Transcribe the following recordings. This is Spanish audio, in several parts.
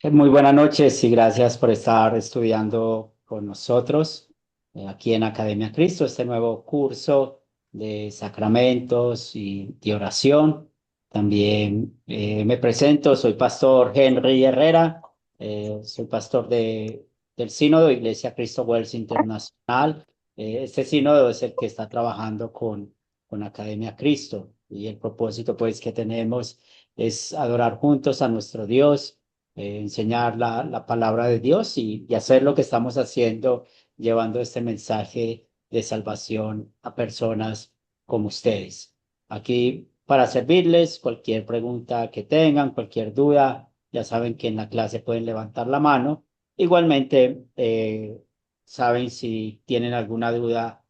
Muy buenas noches y gracias por estar estudiando con nosotros aquí en Academia Cristo, este nuevo curso de sacramentos y de oración. También me presento, soy pastor Henry Herrera, soy pastor del Sínodo Iglesia Cristo Wels Internacional. Este sínodo es el que está trabajando con Academia Cristo y el propósito pues que tenemos es adorar juntos a nuestro Dios, enseñar la palabra de Dios y hacer lo que estamos haciendo, llevando este mensaje de salvación a personas como ustedes. Aquí para servirles, cualquier pregunta que tengan, cualquier duda, ya saben que en la clase pueden levantar la mano. Igualmente, saben si tienen alguna duda,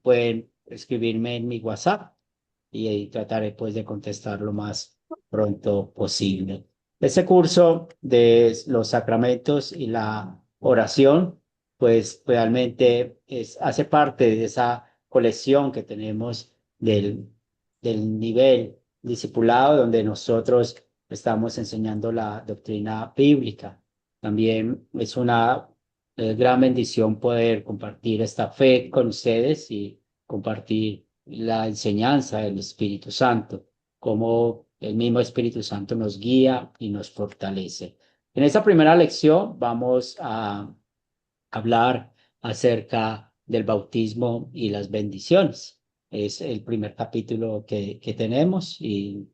pueden escribirme en mi WhatsApp y trataré pues de contestar lo más pronto posible. Este curso de los sacramentos y la oración, pues realmente hace parte de esa colección que tenemos del nivel discipulado donde nosotros estamos enseñando la doctrina bíblica. También es una gran bendición poder compartir esta fe con ustedes y compartir la enseñanza del Espíritu Santo, cómo el mismo Espíritu Santo nos guía y nos fortalece. En esta primera lección vamos a hablar acerca del bautismo y las bendiciones. Es el primer capítulo que tenemos y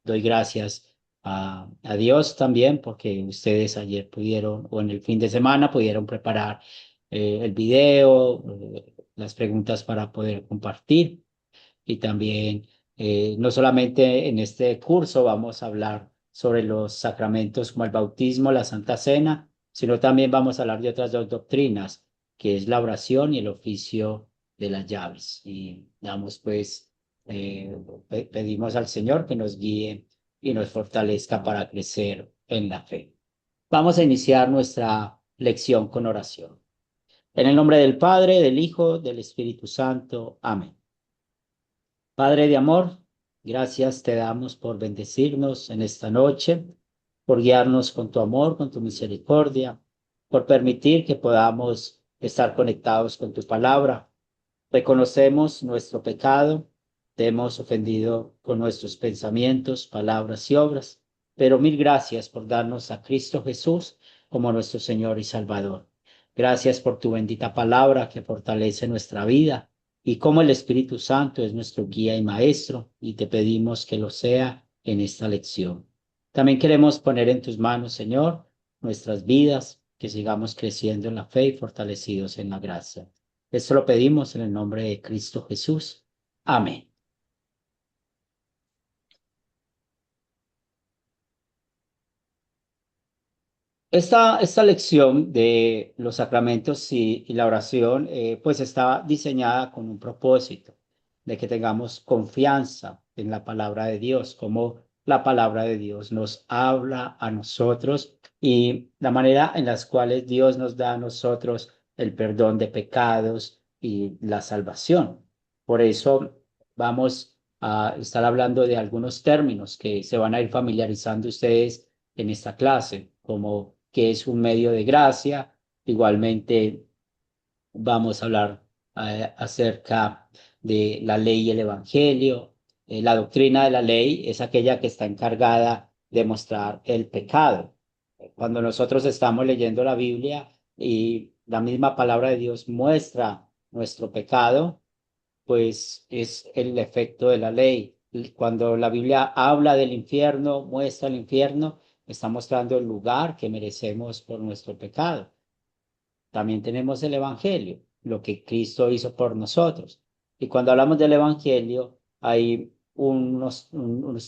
doy gracias a Dios también porque ustedes ayer pudieron, o en el fin de semana, pudieron preparar el video, las preguntas para poder compartir. Y también, no solamente en este curso vamos a hablar sobre los sacramentos como el bautismo, la Santa Cena, sino también vamos a hablar de otras dos doctrinas, que es la oración y el oficio de las llaves. Y damos pues, eh, pedimos al Señor que nos guíe y nos fortalezca para crecer en la fe. Vamos a iniciar nuestra lección con oración. En el nombre del Padre, del Hijo, del Espíritu Santo. Amén. Padre de amor, gracias te damos por bendecirnos en esta noche, por guiarnos con tu amor, con tu misericordia, por permitir que podamos estar conectados con tu palabra. Reconocemos nuestro pecado, te hemos ofendido con nuestros pensamientos, palabras y obras, pero mil gracias por darnos a Cristo Jesús como nuestro Señor y Salvador. Gracias por tu bendita palabra que fortalece nuestra vida y como el Espíritu Santo es nuestro guía y maestro, y te pedimos que lo sea en esta lección. También queremos poner en tus manos, Señor, nuestras vidas, que sigamos creciendo en la fe y fortalecidos en la gracia. Esto lo pedimos en el nombre de Cristo Jesús. Amén. Esta lección de los sacramentos y la oración, pues está diseñada con un propósito de que tengamos confianza en la palabra de Dios, como la palabra de Dios nos habla a nosotros y la manera en las cuales Dios nos da a nosotros el perdón de pecados y la salvación. Por eso vamos a estar hablando de algunos términos que se van a ir familiarizando ustedes en esta clase, como que es un medio de gracia. Igualmente vamos a hablar acerca de la ley y el evangelio. La doctrina de la ley es aquella que está encargada de mostrar el pecado. Cuando nosotros estamos leyendo la Biblia y la misma palabra de Dios muestra nuestro pecado, pues es el efecto de la ley. Y cuando la Biblia habla del infierno, muestra el infierno, está mostrando el lugar que merecemos por nuestro pecado. También tenemos el Evangelio, lo que Cristo hizo por nosotros. Y cuando hablamos del Evangelio, hay unos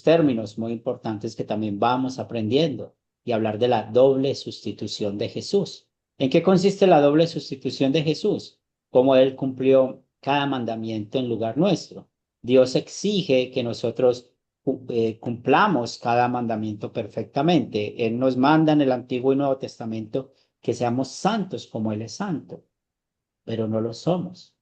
términos muy importantes que también vamos aprendiendo y hablar de la doble sustitución de Jesús. ¿En qué consiste la doble sustitución de Jesús? Cómo Él cumplió cada mandamiento en lugar nuestro. Dios exige que nosotros cumplamos cada mandamiento perfectamente. Él nos manda en el Antiguo y Nuevo Testamento que seamos santos como Él es santo, pero no lo somos.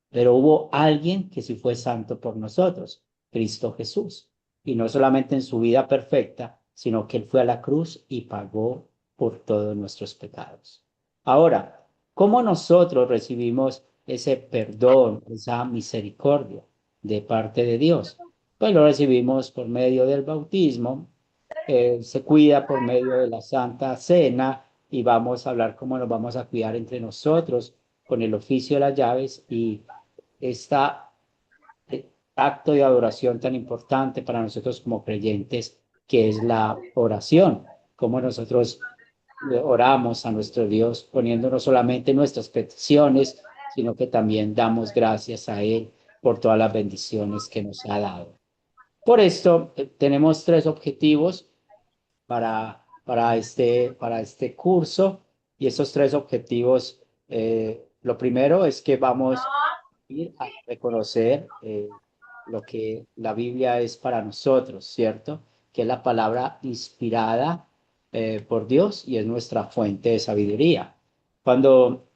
Pero hubo alguien que sí fue santo por nosotros, Cristo Jesús. Y no solamente en su vida perfecta, sino que Él fue a la cruz y pagó por todos nuestros pecados. Ahora, ¿cómo nosotros recibimos ese perdón, esa misericordia de parte de Dios? Pues lo recibimos por medio del bautismo, se cuida por medio de la Santa Cena y vamos a hablar cómo nos vamos a cuidar entre nosotros con el oficio de las llaves y esta acto de adoración tan importante para nosotros como creyentes, que es la oración, cómo nosotros oramos a nuestro Dios poniendo no solamente nuestras peticiones, sino que también damos gracias a Él por todas las bendiciones que nos ha dado. Por esto, tenemos tres objetivos para este curso y esos tres objetivos, lo primero es que vamos ir a reconocer lo que la Biblia es para nosotros, ¿cierto? Que es la palabra inspirada por Dios y es nuestra fuente de sabiduría. Cuando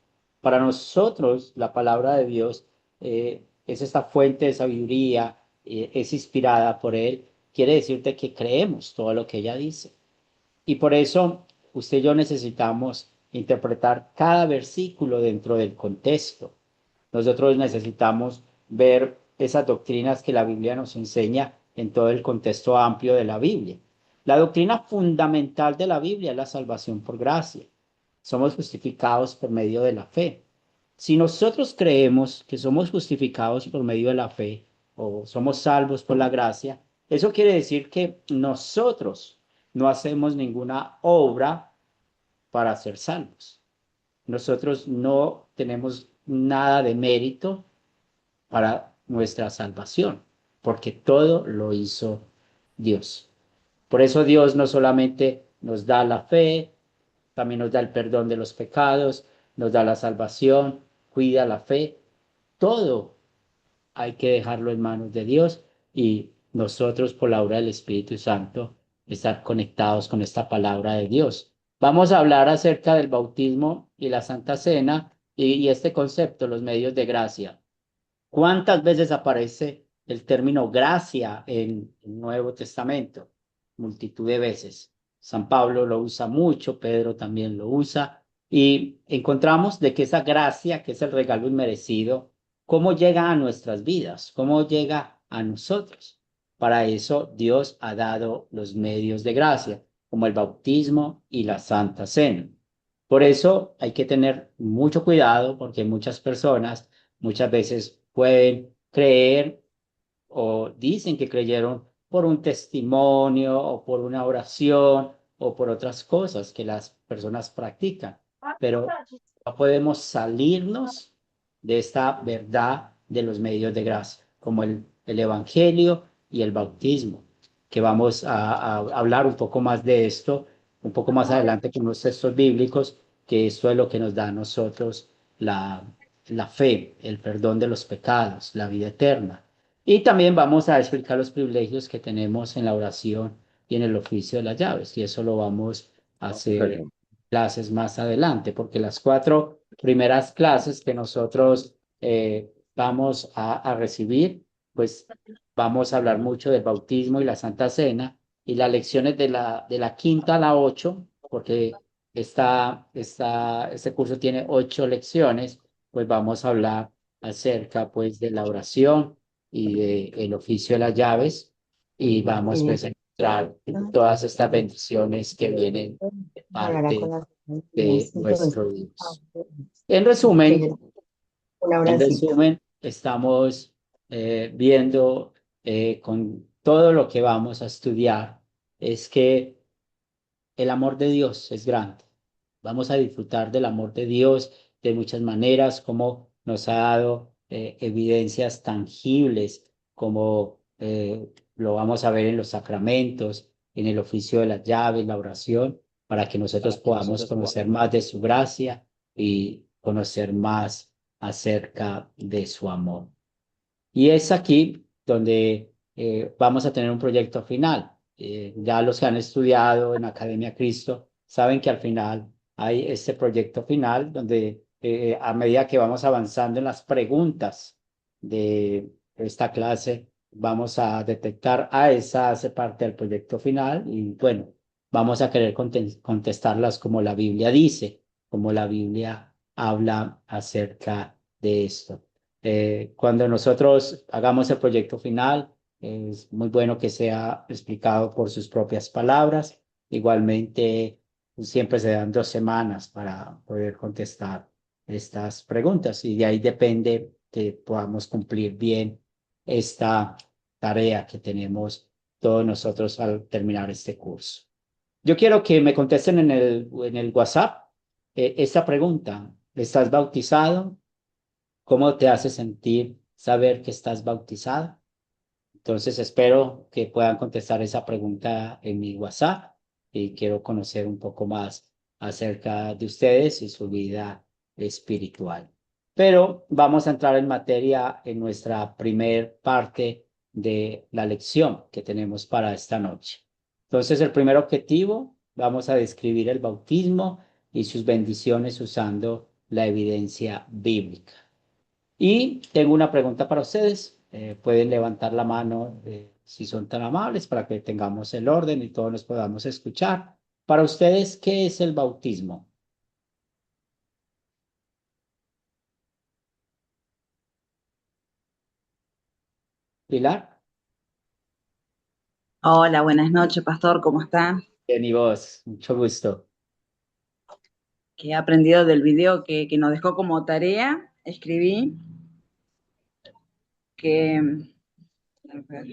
para nosotros la palabra de Dios es esta fuente de sabiduría, es inspirada por Él, quiere decirte que creemos todo lo que ella dice. Y por eso usted y yo necesitamos interpretar cada versículo dentro del contexto. Nosotros necesitamos ver esas doctrinas que la Biblia nos enseña en todo el contexto amplio de la Biblia. La doctrina fundamental de la Biblia es la salvación por gracia. Somos justificados por medio de la fe. Si nosotros creemos que somos justificados por medio de la fe o somos salvos por la gracia, eso quiere decir que nosotros no hacemos ninguna obra para ser salvos. Nosotros no tenemos nada de mérito para nuestra salvación, porque todo lo hizo Dios. Por eso Dios no solamente nos da la fe, también nos da el perdón de los pecados, nos da la salvación, cuida la fe, todo hay que dejarlo en manos de Dios y nosotros por la obra del Espíritu Santo estar conectados con esta palabra de Dios. Vamos a hablar acerca del bautismo y la Santa Cena y este concepto, los medios de gracia. ¿Cuántas veces aparece el término gracia en el Nuevo Testamento? Multitud de veces. San Pablo lo usa mucho, Pedro también lo usa, y encontramos de que esa gracia, que es el regalo inmerecido, cómo llega a nuestras vidas, cómo llega a nosotros. Para eso Dios ha dado los medios de gracia, como el bautismo y la Santa Cena. Por eso hay que tener mucho cuidado porque muchas personas muchas veces pueden creer o dicen que creyeron por un testimonio o por una oración o por otras cosas que las personas practican, pero no podemos salirnos de esta verdad de los medios de gracia, como el Evangelio y el bautismo, que vamos a hablar un poco más de esto, un poco más adelante con los textos bíblicos, que esto es lo que nos da a nosotros la fe, el perdón de los pecados, la vida eterna. Y también vamos a explicar los privilegios que tenemos en la oración y en el oficio de las llaves. Y eso lo vamos a hacer en clases más adelante, porque las cuatro primeras clases que nosotros vamos a recibir, pues vamos a hablar mucho del bautismo y la Santa Cena y las lecciones de la quinta a la ocho, porque este curso tiene 8 lecciones, pues vamos a hablar acerca pues de la oración y del oficio de las llaves y vamos pues a encontrar todas estas bendiciones que vienen de parte de nuestro Dios. En resumen, estamos viendo con todo lo que vamos a estudiar es que el amor de Dios es grande. Vamos a disfrutar del amor de Dios de muchas maneras, como nos ha dado evidencias tangibles, como lo vamos a ver en los sacramentos, en el oficio de las llaves, la oración, para que nosotros podamos conocer más de su gracia y conocer más acerca de su amor. Y es aquí donde vamos a tener un proyecto final. Ya los que han estudiado en Academia Cristo saben que al final hay este proyecto final donde a medida que vamos avanzando en las preguntas de esta clase, vamos a detectar, esa hace parte del proyecto final y bueno, vamos a querer contestarlas como la Biblia dice, como la Biblia habla acerca de esto. Cuando nosotros hagamos el proyecto final, es muy bueno que sea explicado por sus propias palabras. Igualmente, siempre se dan 2 semanas para poder contestar estas preguntas y de ahí depende que podamos cumplir bien esta tarea que tenemos todos nosotros al terminar este curso. Yo quiero que me contesten en el WhatsApp esta pregunta. ¿Estás bautizado? ¿Cómo te hace sentir saber que estás bautizado? Entonces espero que puedan contestar esa pregunta en mi WhatsApp y quiero conocer un poco más acerca de ustedes y su vida espiritual. Pero vamos a entrar en materia en nuestra primer parte de la lección que tenemos para esta noche. Entonces, el primer objetivo, vamos a describir el bautismo y sus bendiciones usando la evidencia bíblica. Y tengo una pregunta para ustedes. Pueden levantar la mano si son tan amables para que tengamos el orden y todos nos podamos escuchar. Para ustedes, ¿qué es el bautismo? Pilar, Hola, buenas noches, pastor, ¿cómo está? bien, y vos, mucho gusto. Que he aprendido del video que nos dejó como tarea, escribí que a ver,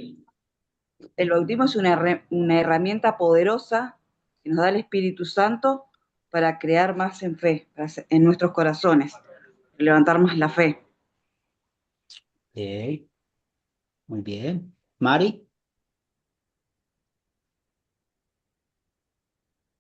el bautismo es una herramienta poderosa que nos da el Espíritu Santo para crear más en fe, en nuestros corazones, levantar más la fe. Ok, muy bien. Mari,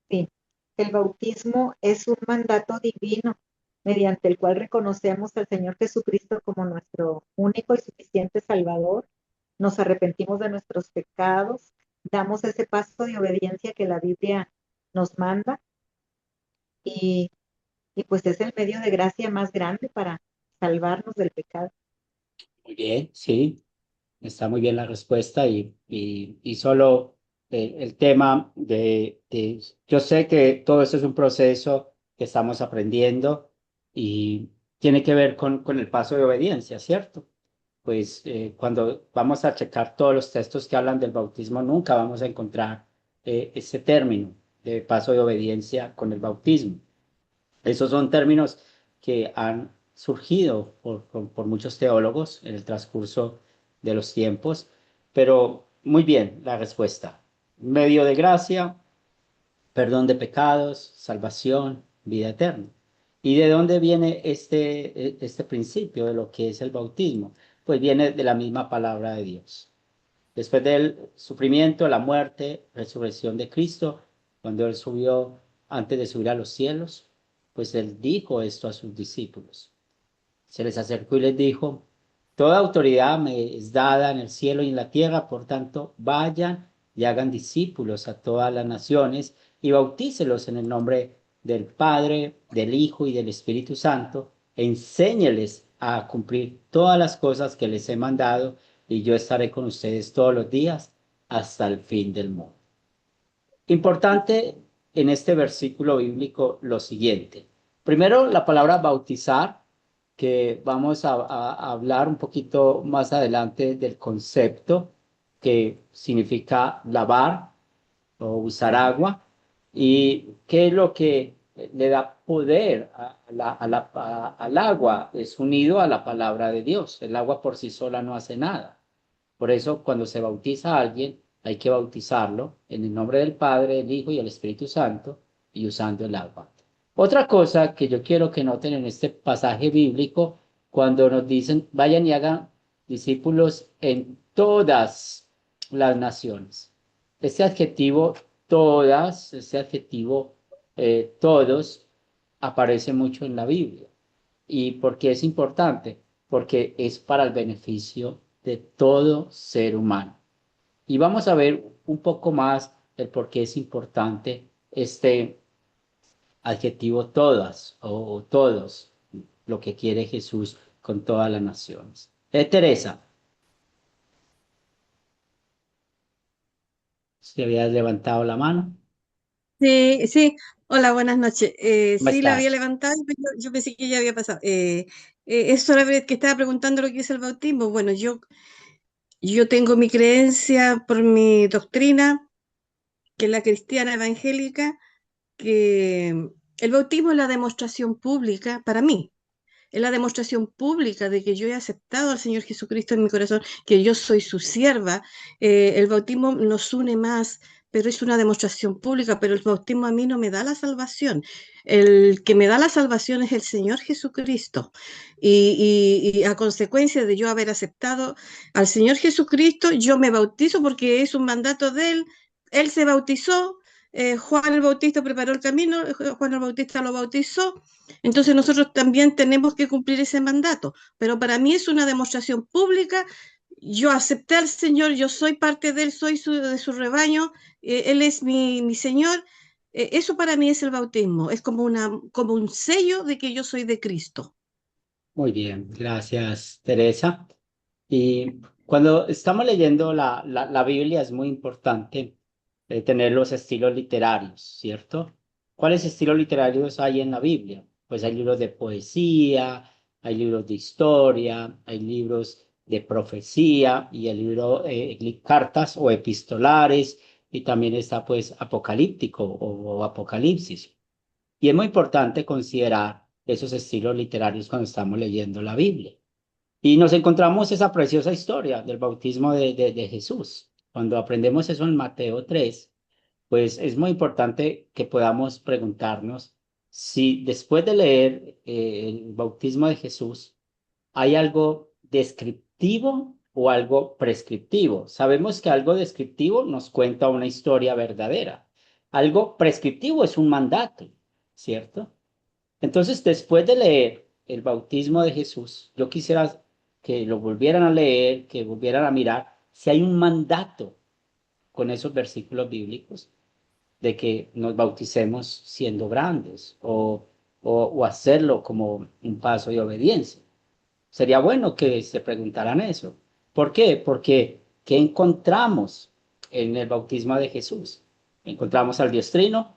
Sí, el bautismo es un mandato divino mediante el cual reconocemos al Señor Jesucristo como nuestro único y suficiente Salvador, nos arrepentimos de nuestros pecados, damos ese paso de obediencia que la Biblia nos manda y, y pues es el medio de gracia más grande para salvarnos del pecado. muy bien, sí, está muy bien la respuesta y solo el tema yo sé que todo esto es un proceso que estamos aprendiendo y tiene que ver con el paso de obediencia, ¿cierto? Pues cuando vamos a checar todos los textos que hablan del bautismo, nunca vamos a encontrar ese término de paso de obediencia con el bautismo. Esos son términos que han surgido por muchos teólogos en el transcurso de los tiempos, pero muy bien la respuesta. Medio de gracia, perdón de pecados, salvación, vida eterna. ¿Y de dónde viene este principio de lo que es el bautismo? Pues viene de la misma palabra de Dios. Después del sufrimiento, la muerte, resurrección de Cristo, cuando Él subió, antes de subir a los cielos, pues Él dijo esto a sus discípulos. Se les acercó y les dijo, toda autoridad me es dada en el cielo y en la tierra, por tanto, vayan y hagan discípulos a todas las naciones y bautícelos en el nombre del Padre, del Hijo y del Espíritu Santo, e enséñeles a cumplir todas las cosas que les he mandado, y yo estaré con ustedes todos los días hasta el fin del mundo. Importante en este versículo bíblico lo siguiente. Primero, la palabra bautizar, que vamos a hablar un poquito más adelante del concepto que significa lavar o usar agua y qué es lo que le da poder al agua. Es unido a la palabra de Dios. El agua por sí sola no hace nada. Por eso, cuando se bautiza a alguien, hay que bautizarlo en el nombre del Padre, del Hijo y el Espíritu Santo y usando el agua. Otra cosa que yo quiero que noten en este pasaje bíblico, cuando nos dicen, vayan y hagan discípulos en todas las naciones. Este adjetivo, todas, este adjetivo, todos, aparece mucho en la Biblia. ¿Y por qué es importante? Porque es para el beneficio de todo ser humano. Y vamos a ver un poco más el por qué es importante este adjetivo todas o todos, lo que quiere Jesús con todas las naciones. Teresa, si habías levantado la mano. Sí, sí. Hola, buenas noches. ¿Cómo Sí, la había estás? levantado, pero yo pensé que ya había pasado. Es solamente que estaba preguntando lo que es el bautismo. Bueno, yo tengo mi creencia por mi doctrina, que es la cristiana evangélica, que el bautismo es la demostración pública para mí. Es la demostración pública de que yo he aceptado al Señor Jesucristo en mi corazón, que yo soy su sierva. El bautismo nos une más, pero es una demostración pública, pero el bautismo a mí no me da la salvación. El que me da la salvación es el Señor Jesucristo. Y a consecuencia de yo haber aceptado al Señor Jesucristo, yo me bautizo porque es un mandato de Él. Él se bautizó, Juan el Bautista preparó el camino, Juan el Bautista lo bautizó, entonces nosotros también tenemos que cumplir ese mandato, pero para mí es una demostración pública. Yo acepté al Señor, yo soy parte de Él, soy de su rebaño, Él es mi Señor. Eso para mí es el bautismo, es como un sello de que yo soy de Cristo. Muy bien, gracias, Teresa. Y cuando estamos leyendo la Biblia es muy importante tener los estilos literarios, ¿cierto? ¿Cuáles estilos literarios hay en la Biblia? Pues hay libros de poesía, hay libros de historia, hay libros de profecía y el libro cartas o epistolares y también está pues apocalíptico o apocalipsis. Y es muy importante considerar esos estilos literarios cuando estamos leyendo la Biblia. Y nos encontramos esa preciosa historia del bautismo de Jesús. Cuando aprendemos eso en Mateo 3, pues es muy importante que podamos preguntarnos si después de leer el bautismo de Jesús hay algo descriptivo o algo prescriptivo. Sabemos que algo descriptivo nos cuenta una historia verdadera. Algo prescriptivo es un mandato, ¿cierto? Entonces, después de leer el bautismo de Jesús, yo quisiera que lo volvieran a leer, que volvieran a mirar si hay un mandato con esos versículos bíblicos de que nos bauticemos siendo grandes o hacerlo como un paso de obediencia. Sería bueno que se preguntaran eso. ¿Por qué? Porque ¿qué encontramos en el bautismo de Jesús? Encontramos al Dios Trino,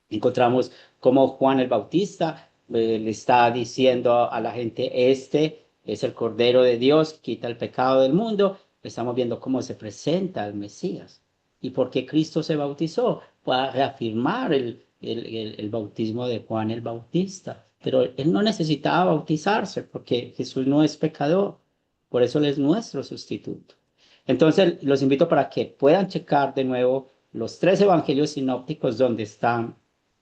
encontramos cómo Juan el Bautista le está diciendo a la gente, este es el Cordero de Dios, que quita el pecado del mundo. Estamos viendo cómo se presenta el Mesías. ¿Y por qué Cristo se bautizó? Para reafirmar el bautismo de Juan el Bautista. Pero él no necesitaba bautizarse porque Jesús no es pecador. Por eso él es nuestro sustituto. Entonces, los invito para que puedan checar de nuevo los tres evangelios sinópticos donde están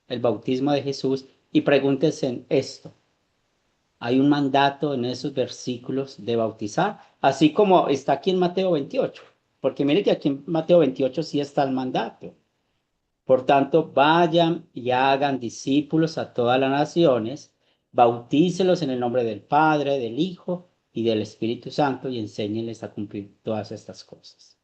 el bautismo de Jesús y pregúntense en esto. Hay un mandato en esos versículos de bautizar, así como está aquí en Mateo 28, porque mire que aquí en Mateo 28 sí está el mandato. Por tanto, vayan y hagan discípulos a todas las naciones, bautícelos en el nombre del Padre, del Hijo y del Espíritu Santo y enséñenles a cumplir todas estas cosas.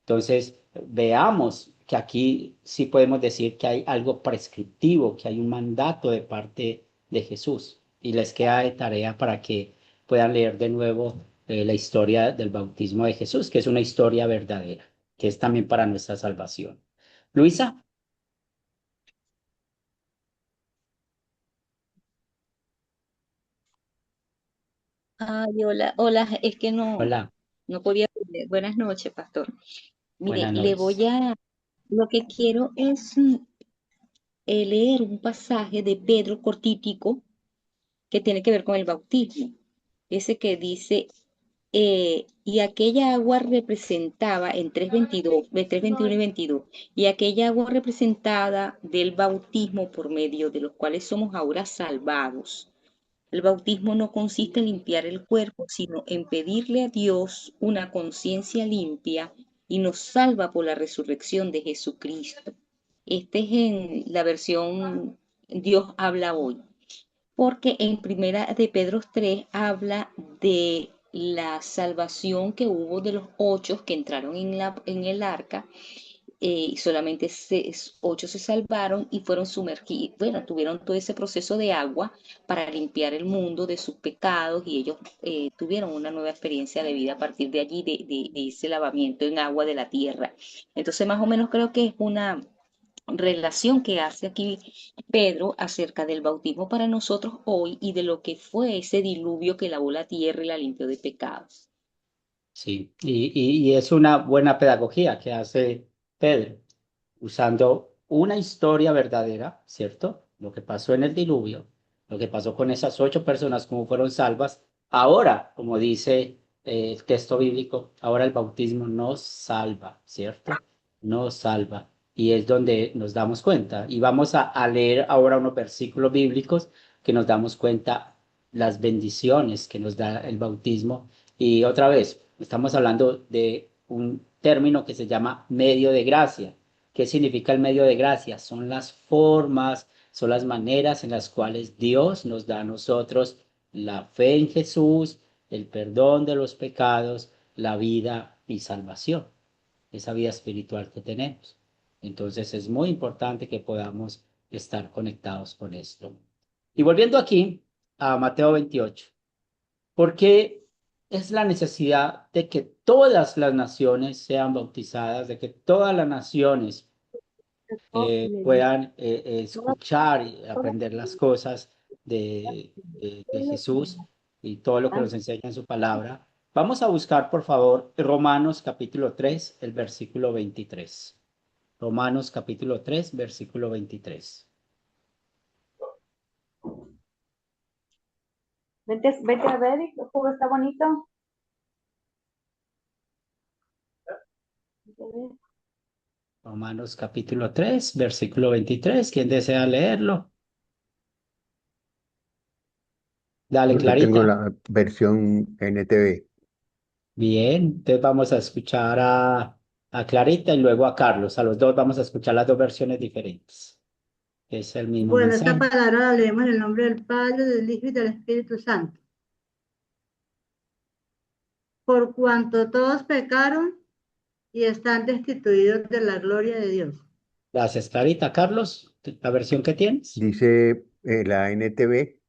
Entonces, veamos que aquí sí podemos decir que hay algo prescriptivo, que hay un mandato de parte de Jesús. Y les queda de tarea para que puedan leer de nuevo la historia del bautismo de Jesús, que es una historia verdadera, que es también para nuestra salvación. Luisa, Ay, hola, hola, es que hola, no podía. Buenas noches, pastor. Mire, buenas noches. lo que quiero es leer un pasaje de Pedro cortítico que tiene que ver con el bautismo. Ese que dice, y aquella agua representaba en 3:22, de 3:21 y 22, y aquella agua representada del bautismo por medio de los cuales somos ahora salvados. El bautismo no consiste en limpiar el cuerpo, sino en pedirle a Dios una conciencia limpia y nos salva por la resurrección de Jesucristo. Este es en la versión Dios habla hoy, porque en primera de Pedro 3 habla de la salvación que hubo de los 8 que entraron en el arca, y solamente 8 se salvaron y fueron sumergidos, bueno, tuvieron todo ese proceso de agua para limpiar el mundo de sus pecados y ellos tuvieron una nueva experiencia de vida a partir de allí, de ese lavamiento en agua de la tierra. Entonces, más o menos creo que es relación que hace aquí Pedro acerca del bautismo para nosotros hoy y de lo que fue ese diluvio que lavó la tierra y la limpió de pecados. Sí, y es una buena pedagogía que hace Pedro, usando una historia verdadera, ¿cierto? Lo que pasó en el diluvio, lo que pasó con esas 8 personas, cómo fueron salvas. Ahora, como dice el texto bíblico, ahora el bautismo nos salva, ¿cierto? Nos salva. Y es donde nos damos cuenta. Y vamos a leer ahora unos versículos bíblicos que nos damos cuenta las bendiciones que nos da el bautismo. Y otra vez, estamos hablando de un término que se llama medio de gracia. ¿Qué significa el medio de gracia? Son las formas, son las maneras en las cuales Dios nos da a nosotros la fe en Jesús, el perdón de los pecados, la vida y salvación, esa vida espiritual que tenemos. Entonces es muy importante que podamos estar conectados con esto. Y volviendo aquí a Mateo 28, ¿por qué es la necesidad de que todas las naciones sean bautizadas, de que todas las naciones puedan escuchar y aprender las cosas de Jesús y todo lo que nos enseña en su palabra? Vamos a buscar, por favor, Romanos capítulo 3, el versículo 23. Romanos capítulo 3, versículo 23. Vete a ver, el juego está bonito. Romanos capítulo 3, versículo 23. ¿Quién desea leerlo? Dale, Yo tengo Clarita. la versión NTV. Bien, entonces vamos a escuchar a Clarita y luego a Carlos. A los dos vamos a escuchar las dos versiones diferentes. Es el mismo Bueno, esta mensaje. palabra la leemos en el nombre del Padre, del Hijo y del Espíritu Santo. Por cuanto todos pecaron y están destituidos de la gloria de Dios. Gracias, Clarita. Carlos, ¿la versión que tienes? Dice la NTV,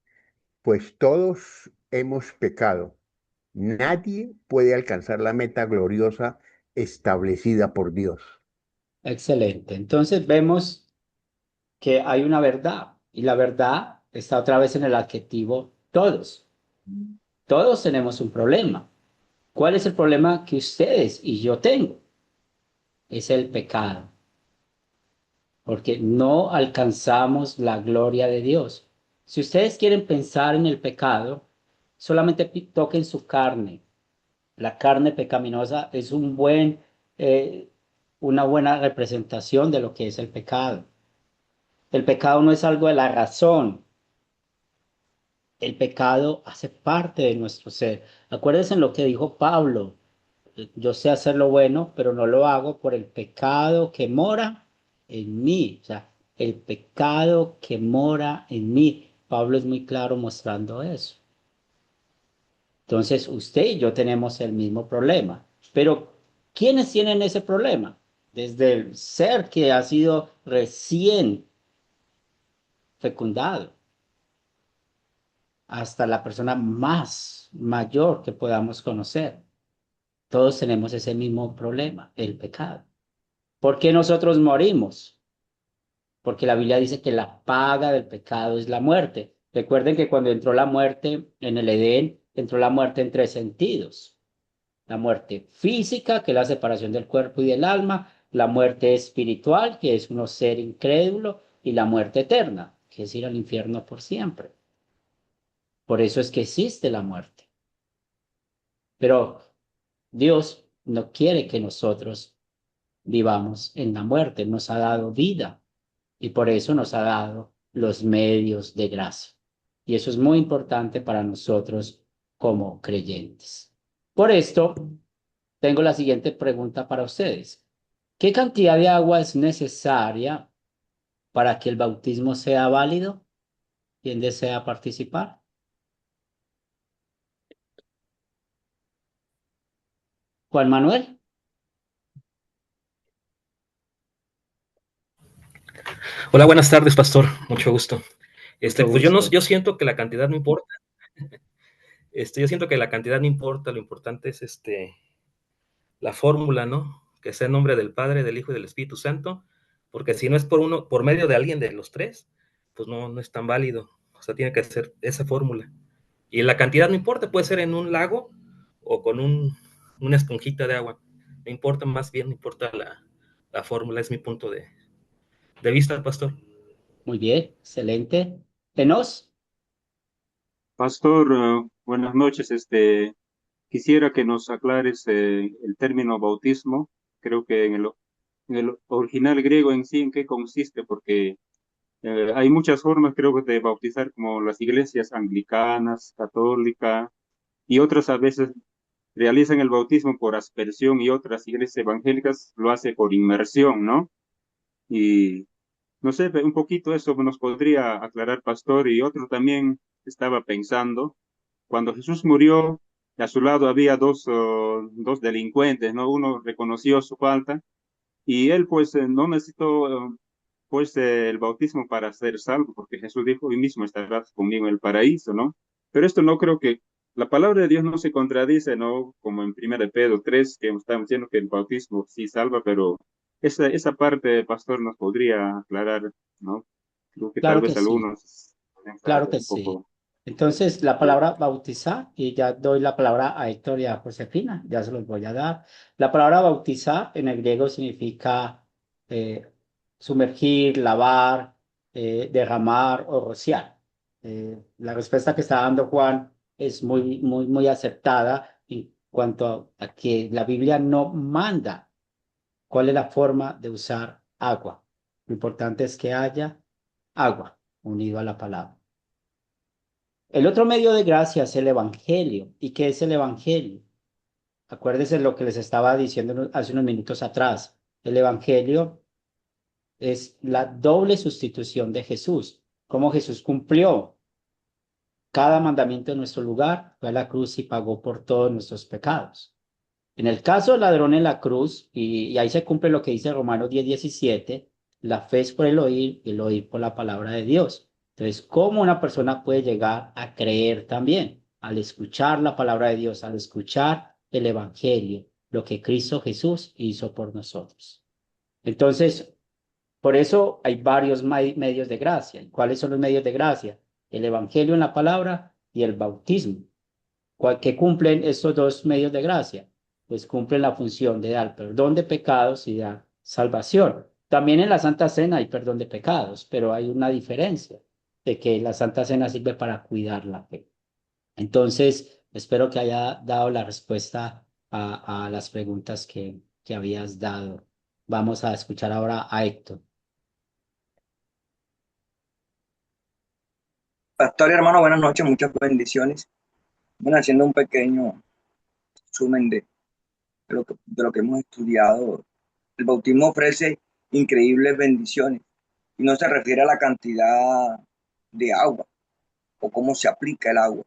pues todos hemos pecado. Nadie puede alcanzar la meta gloriosa establecida por Dios. Excelente. Entonces vemos que hay una verdad y la verdad está otra vez en el adjetivo todos. Todos tenemos un problema. ¿Cuál es el problema que ustedes y yo tengo? Es el pecado, porque no alcanzamos la gloria de Dios. Si ustedes quieren pensar en el pecado, solamente toquen su carne. La carne pecaminosa es eh, una buena representación de lo que es el pecado. El pecado no es algo de la razón. El pecado hace parte de nuestro ser. Acuérdense en lo que dijo Pablo. Yo sé hacer lo bueno, pero no lo hago por el pecado que mora en mí. O sea, el pecado que mora en mí. Pablo es muy claro mostrando eso. Entonces, usted y yo tenemos el mismo problema. Pero, ¿quiénes tienen ese problema? Desde el ser que ha sido recién fecundado hasta la persona más mayor que podamos conocer. Todos tenemos ese mismo problema, el pecado. ¿Por qué nosotros morimos? Porque la Biblia dice que la paga del pecado es la muerte. Recuerden que cuando entró la muerte en el Edén, entró la muerte en 3 sentidos. La muerte física, que es la separación del cuerpo y del alma, la muerte espiritual, que es uno ser incrédulo, y la muerte eterna, que es ir al infierno por siempre. Por eso es que existe la muerte. Pero Dios no quiere que nosotros vivamos en la muerte, nos ha dado vida y por eso nos ha dado los medios de gracia. Y eso es muy importante para nosotros como creyentes. Por esto, tengo la siguiente pregunta para ustedes. ¿Qué cantidad de agua es necesaria para que el bautismo sea válido? ¿Quién desea participar? Juan Manuel. Hola, buenas tardes, pastor. Mucho gusto. Mucho Pues yo no, gusto. yo siento que la cantidad no importa. Yo siento que la cantidad no importa. Lo importante es la fórmula, ¿no? Que sea en nombre del Padre, del Hijo y del Espíritu Santo, porque si no es por medio de alguien de los tres, pues no es tan válido. O sea, tiene que ser esa fórmula. Y la cantidad no importa, puede ser en un lago o con una esponjita de agua. No importa, más bien importa la fórmula, es mi punto de vista, pastor. Muy bien, excelente. Enos, Pastor, buenas noches. Quisiera que nos aclares el término bautismo. Creo que en el original griego en sí, ¿en qué consiste? Porque hay muchas formas, creo que, de bautizar, como las iglesias anglicanas, católica, y otras a veces realizan el bautismo por aspersión y otras iglesias evangélicas lo hacen por inmersión, ¿no? Y no sé, un poquito eso nos podría aclarar, pastor. Y otro también estaba pensando, cuando Jesús murió, a su lado había dos delincuentes, ¿no? Uno reconoció su falta y él pues no necesitó pues el bautismo para ser salvo, porque Jesús dijo, hoy mismo estarás conmigo en el paraíso, ¿no? Pero esto no creo que, la palabra de Dios no se contradice, ¿no? Como en 1 Pedro 3, que estamos diciendo que el bautismo sí salva, pero esa parte, pastor, nos podría aclarar, ¿no? Creo que tal claro que vez sí, algunos pueden claro saber que un sí. poco. Entonces, la palabra bautizar, y ya doy la palabra a Héctor y a Josefina, ya se los voy a dar. La palabra bautizar en el griego significa eh, sumergir, lavar, derramar o rociar. La respuesta que está dando Juan es muy acertada en cuanto a que la Biblia no manda cuál es la forma de usar agua. Lo importante es que haya agua unido a la palabra. El otro medio de gracia es el Evangelio. ¿Y qué es el Evangelio? Acuérdense lo que les estaba diciendo hace unos minutos atrás. El Evangelio es la doble sustitución de Jesús. Cómo Jesús cumplió cada mandamiento en nuestro lugar, fue a la cruz y pagó por todos nuestros pecados. En el caso del ladrón en la cruz, y ahí se cumple lo que dice Romanos 10:17, la fe es por el oír y el oír por la palabra de Dios. Entonces, ¿cómo una persona puede llegar a creer también? Al escuchar la palabra de Dios, al escuchar el Evangelio, lo que Cristo Jesús hizo por nosotros. Entonces, por eso hay varios medios de gracia. ¿Y cuáles son los medios de gracia? El Evangelio en la palabra y el bautismo. ¿Qué cumplen estos dos medios de gracia? Pues cumplen la función de dar perdón de pecados y dar salvación. También en la Santa Cena hay perdón de pecados, pero hay una diferencia de que la Santa Cena sirve para cuidar la fe. Entonces, espero que haya dado la respuesta a las preguntas que habías dado. Vamos a escuchar ahora a Héctor. Pastor y hermano, buenas noches, muchas bendiciones. Bueno, haciendo un pequeño resumen de lo que hemos estudiado, el bautismo ofrece increíbles bendiciones y no se refiere a la cantidad de agua o cómo se aplica el agua,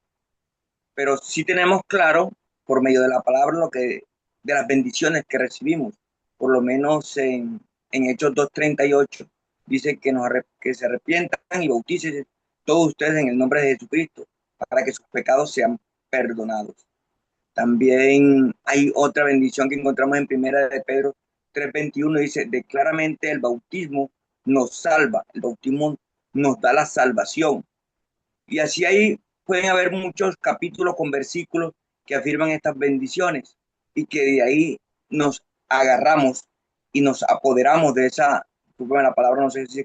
pero sí tenemos claro por medio de la palabra de las bendiciones que recibimos, por lo menos en Hechos 2:38 dice que se arrepientan y bauticen todos ustedes en el nombre de Jesucristo para que sus pecados sean perdonados. También hay otra bendición que encontramos en 1 Pedro 3:21, dice, de claramente el bautismo nos salva, el bautismo nos da la salvación. Y así ahí pueden haber muchos capítulos con versículos que afirman estas bendiciones y que de ahí nos agarramos y nos apoderamos de esa, la palabra no sé si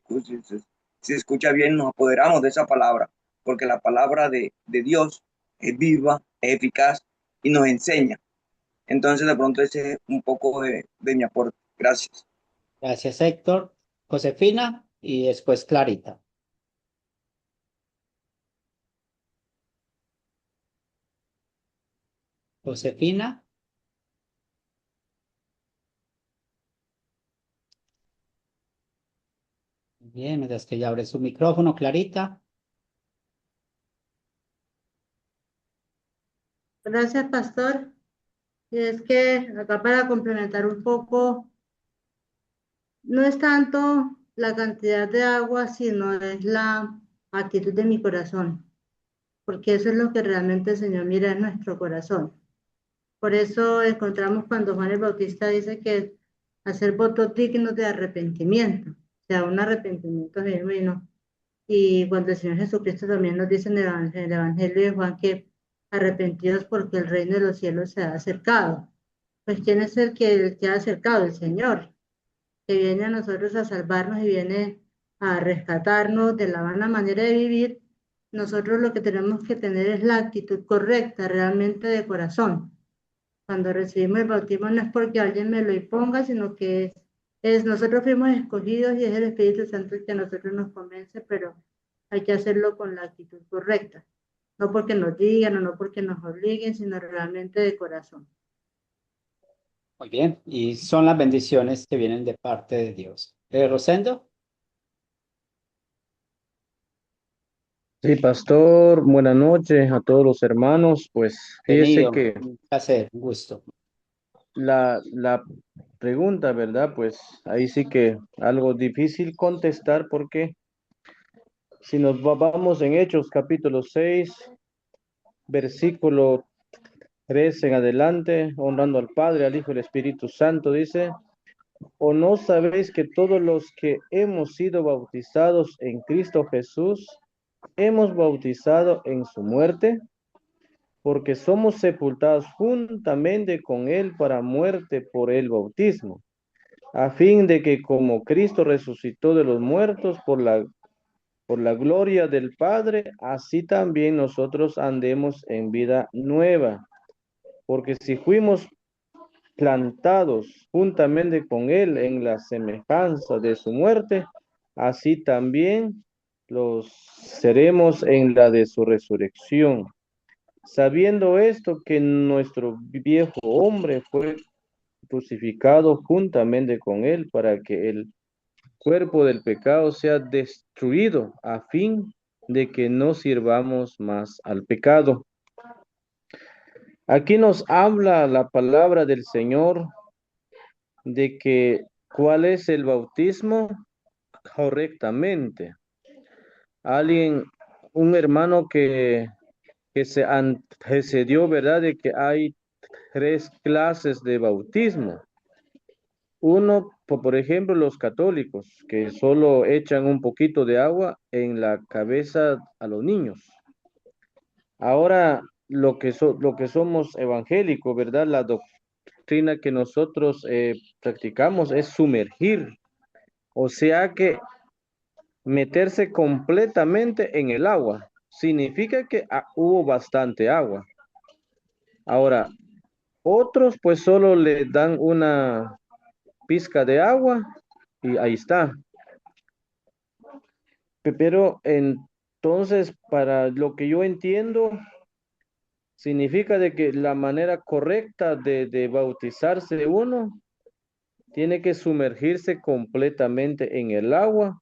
se escucha bien, nos apoderamos de esa palabra, porque la palabra de Dios es viva, es eficaz y nos enseña. Entonces de pronto ese es un poco de mi aporte. Gracias. Gracias, Héctor. Josefina y después Clarita. Josefina. Bien, mientras que ya abre su micrófono, Clarita. Gracias, pastor. Y es que acá para complementar un poco, no es tanto la cantidad de agua, sino es la actitud de mi corazón, porque eso es lo que realmente el Señor mira en nuestro corazón. Por eso encontramos cuando Juan el Bautista dice que hacer votos dignos de arrepentimiento. sea un arrepentimiento genuino. Y cuando el Señor Jesucristo también nos dice en el Evangelio de Juan que arrepentidos porque el reino de los cielos se ha acercado. Pues ¿quién es el que ha acercado? El Señor, que viene a nosotros a salvarnos y viene a rescatarnos de la vana manera de vivir. Nosotros lo que tenemos que tener es la actitud correcta, realmente de corazón. Cuando recibimos el bautismo no es porque alguien me lo imponga, sino que nosotros fuimos escogidos y es el Espíritu Santo el que a nosotros nos convence, pero hay que hacerlo con la actitud correcta. No porque nos digan o no porque nos obliguen, sino realmente de corazón. Muy bien, y son las bendiciones que vienen de parte de Dios. Rosendo, Sí, pastor, buenas noches a todos los hermanos. Pues fíjese bienvenido, que un placer, un gusto. la pregunta, ¿verdad? Pues ahí sí que algo difícil contestar porque si nos vamos en Hechos capítulo 6, versículo 3 en adelante, honrando al Padre, al Hijo y al Espíritu Santo, dice, ¿o no sabéis que todos los que hemos sido bautizados en Cristo Jesús, hemos bautizado en su muerte? Porque somos sepultados juntamente con él para muerte por el bautismo, a fin de que como Cristo resucitó de los muertos por la gloria del Padre, así también nosotros andemos en vida nueva. Porque si fuimos plantados juntamente con él en la semejanza de su muerte, así también los seremos en la de su resurrección. Sabiendo esto, que nuestro viejo hombre fue crucificado juntamente con él para que el cuerpo del pecado sea destruido a fin de que no sirvamos más al pecado. Aquí nos habla la palabra del Señor de que cuál es el bautismo correctamente. Un hermano que se antecedió, ¿verdad? De que hay 3 clases de bautismo. Uno, por ejemplo, los católicos, que solo echan un poquito de agua en la cabeza a los niños. Ahora, lo que somos evangélicos, ¿verdad? La doctrina que nosotros practicamos es sumergir, o sea que meterse completamente en el agua. Significa que hubo bastante agua. Ahora, otros pues solo le dan una pizca de agua y ahí está. Pero entonces, para lo que yo entiendo, significa de que la manera correcta de bautizarse uno tiene que sumergirse completamente en el agua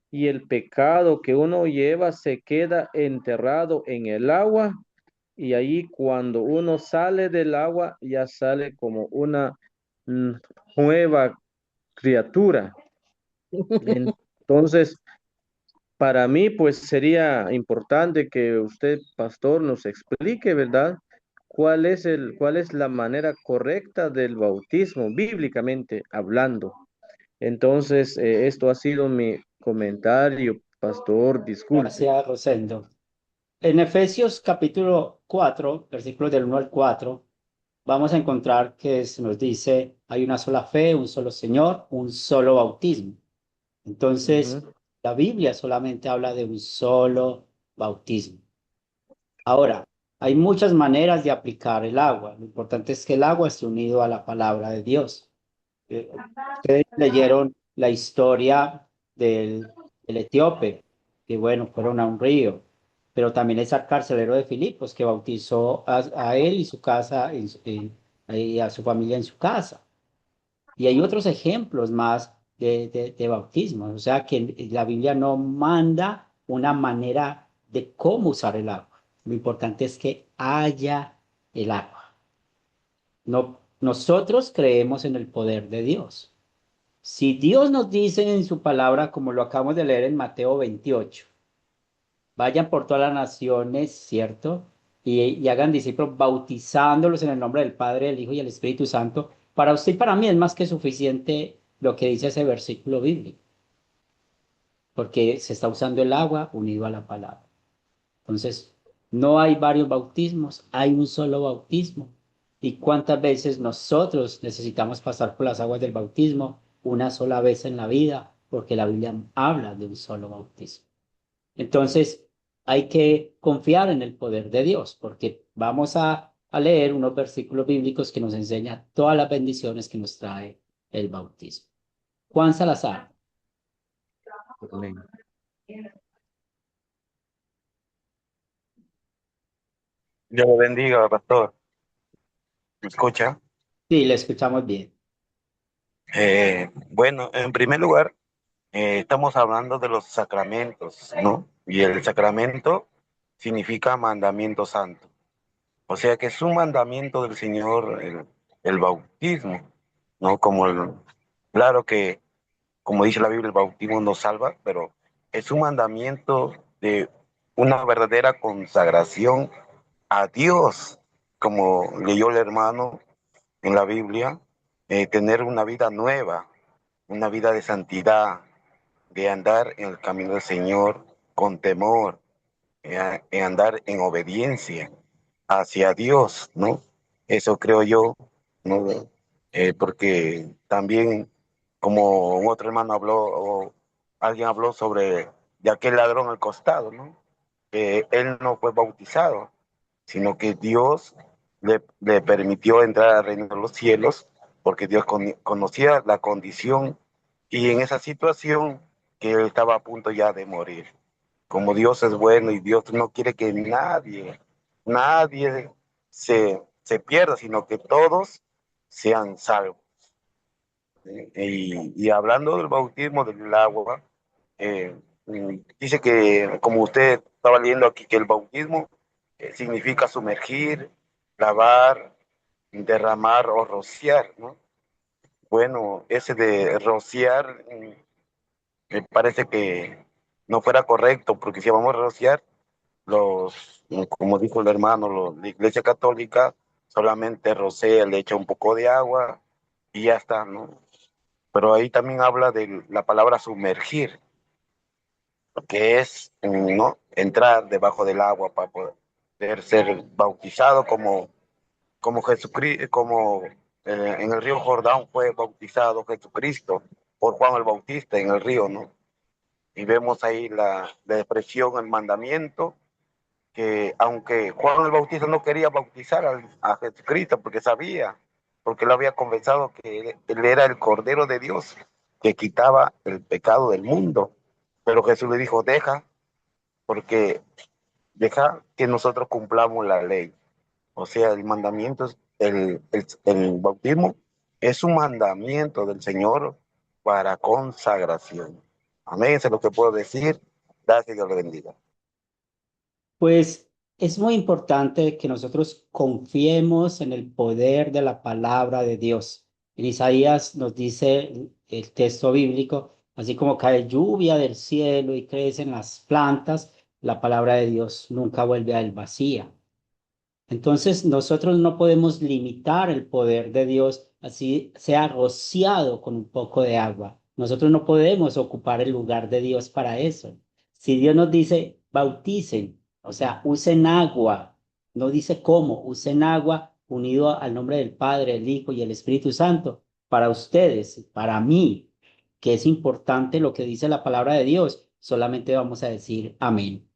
y el pecado que uno lleva se queda enterrado en el agua y ahí cuando uno sale del agua ya sale como una nueva criatura. Entonces, para mí, pues sería importante que usted, pastor, nos explique, ¿verdad? Cuál es la manera correcta del bautismo, bíblicamente hablando. Entonces, esto ha sido mi comentario, pastor, disculpe. Gracias, Rosendo. En Efesios capítulo 4, versículos del 1 al 4, vamos a encontrar que se nos dice, hay una sola fe, un solo Señor, un solo bautismo. Entonces, la Biblia solamente habla de un solo bautismo. Ahora, hay muchas maneras de aplicar el agua. Lo importante es que el agua esté unido a la palabra de Dios. Ustedes leyeron la historia del etíope, que bueno, fueron a un río, pero también es al carcelero de Filipos, que bautizó a él y su casa, y a su familia en su casa. Y hay otros ejemplos más de bautismo. O sea que la Biblia no manda una manera de cómo usar el agua. Lo importante es que haya el agua. No, nosotros creemos en el poder de Dios. Si Dios nos dice en su palabra, como lo acabamos de leer en Mateo 28, vayan por todas las naciones, ¿cierto? Y hagan discípulos bautizándolos en el nombre del Padre, del Hijo y del Espíritu Santo. Para usted y para mí es más que suficiente lo que dice ese versículo bíblico. porque se está usando el agua unido a la palabra. Entonces, no hay varios bautismos, hay un solo bautismo. ¿Y cuántas veces nosotros necesitamos pasar por las aguas del bautismo? Una sola vez en la vida, porque la Biblia habla de un solo bautismo. Entonces, hay que confiar en el poder de Dios, porque vamos a leer unos versículos bíblicos que nos enseñan todas las bendiciones que nos trae el bautismo. Juan Salazar. Amén. Dios lo bendiga, pastor. ¿Me escucha? Sí, le escuchamos bien. Bueno, en primer lugar, estamos hablando de los sacramentos, ¿no? Y el sacramento significa mandamiento santo. O sea que es un mandamiento del Señor el bautismo, ¿no? Claro que, como dice la Biblia, el bautismo nos salva, pero es un mandamiento de una verdadera consagración a Dios, como leyó el hermano en la Biblia, tener una vida nueva, una vida de santidad, de andar en el camino del Señor con temor, en andar en obediencia hacia Dios, ¿no? Eso creo yo, ¿no? Porque también, como un otro hermano habló, o alguien habló sobre de aquel ladrón al costado, ¿no? Que él no fue bautizado, sino que Dios le permitió entrar al reino de los cielos, porque Dios conocía la condición y en esa situación que él estaba a punto ya de morir. Como Dios es bueno y Dios no quiere que nadie se pierda, sino que todos sean salvos. Y hablando del bautismo del agua, eh, dice que, como usted estaba leyendo aquí, que el bautismo significa sumergir, lavar, derramar o rociar, ¿no? Bueno, ese de rociar me parece que no fuera correcto, porque si vamos a rociar, como dijo el hermano, la Iglesia Católica solamente rocea, le echa un poco de agua y ya está, ¿no? Pero ahí también habla de la palabra sumergir, que es, ¿no?, entrar debajo del agua para poder ser bautizado como Jesucristo, en el río Jordán fue bautizado Jesucristo por Juan el Bautista en el río, ¿no? Y vemos ahí la expresión, el mandamiento, que aunque Juan el Bautista no quería bautizar a Jesucristo porque él había confesado que él era el Cordero de Dios que quitaba el pecado del mundo, pero Jesús le dijo, porque deja que nosotros cumplamos la ley. O sea, el mandamiento, el bautismo es un mandamiento del Señor para consagración. Amén, eso es lo que puedo decir. Gracias, Dios le bendiga. Pues es muy importante que nosotros confiemos en el poder de la palabra de Dios. En Isaías nos dice el texto bíblico, así como cae lluvia del cielo y crecen las plantas, la palabra de Dios nunca vuelve a él vacía. Entonces nosotros no podemos limitar el poder de Dios así sea rociado con un poco de agua. Nosotros no podemos ocupar el lugar de Dios para eso. Si Dios nos dice bauticen, o sea, usen agua, no dice cómo, usen agua unido al nombre del Padre, el Hijo y el Espíritu Santo, para ustedes, para mí, que es importante lo que dice la palabra de Dios, solamente vamos a decir amén.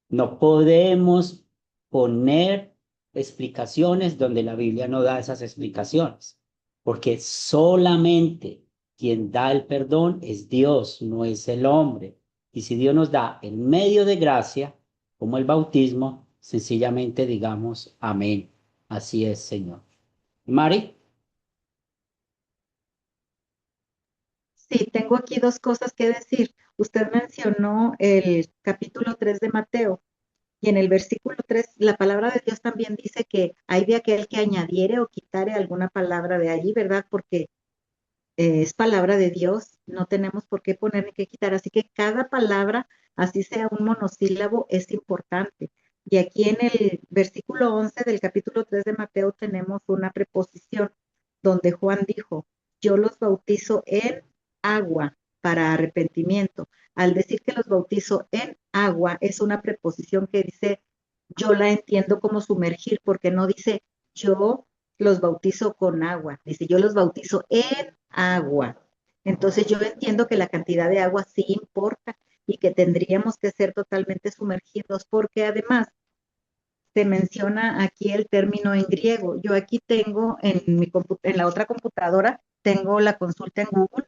No podemos poner explicaciones donde la Biblia no da esas explicaciones, porque solamente quien da el perdón es Dios, no es el hombre. Y si Dios nos da el medio de gracia, como el bautismo, sencillamente digamos amén. Así es, Señor. Mari. Sí, tengo aquí dos cosas que decir. Usted mencionó el capítulo 3 de Mateo y en el versículo 3 la palabra de Dios también dice que hay de aquel que añadiere o quitare alguna palabra de allí, ¿verdad? Porque es palabra de Dios, no tenemos por qué poner ni qué quitar, así que cada palabra, así sea un monosílabo, es importante. Y aquí en el versículo 11 del capítulo 3 de Mateo tenemos una preposición donde Juan dijo, yo los bautizo en agua, para arrepentimiento. Al decir que los bautizo en agua, es una preposición que dice, yo la entiendo como sumergir, porque no dice yo los bautizo con agua, dice yo los bautizo en agua. Entonces yo entiendo que la cantidad de agua sí importa y que tendríamos que ser totalmente sumergidos, porque además se menciona aquí el término en griego. Yo aquí tengo en la otra computadora, tengo la consulta en Google,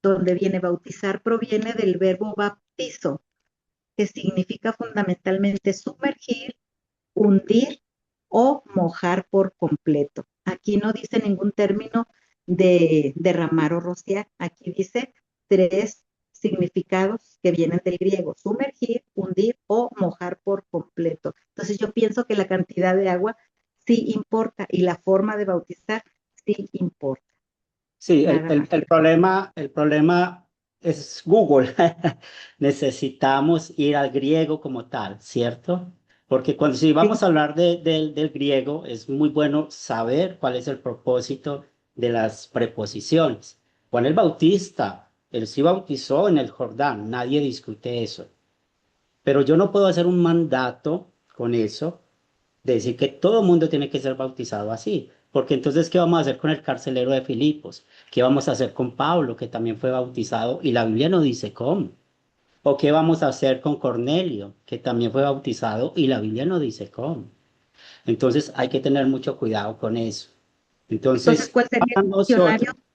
donde viene bautizar, proviene del verbo baptizo, que significa fundamentalmente sumergir, hundir o mojar por completo. Aquí no dice ningún término de derramar o rociar. Aquí dice 3 significados que vienen del griego: sumergir, hundir o mojar por completo. Entonces yo pienso que la cantidad de agua sí importa y la forma de bautizar sí importa. Sí, Nada más. el problema es Google. Necesitamos ir al griego como tal, ¿cierto? Porque si vamos a hablar del griego, es muy bueno saber cuál es el propósito de las preposiciones. Juan el Bautista, él sí bautizó en el Jordán, nadie discute eso. Pero yo no puedo hacer un mandato con eso de decir que todo el mundo tiene que ser bautizado así. Porque entonces, ¿qué vamos a hacer con el carcelero de Filipos? ¿Qué vamos a hacer con Pablo, que también fue bautizado y la Biblia no dice cómo? ¿O qué vamos a hacer con Cornelio, que también fue bautizado y la Biblia no dice cómo? Entonces hay que tener mucho cuidado con eso. Entonces, Entonces, ¿cuál sería para el diccionario? nosotros,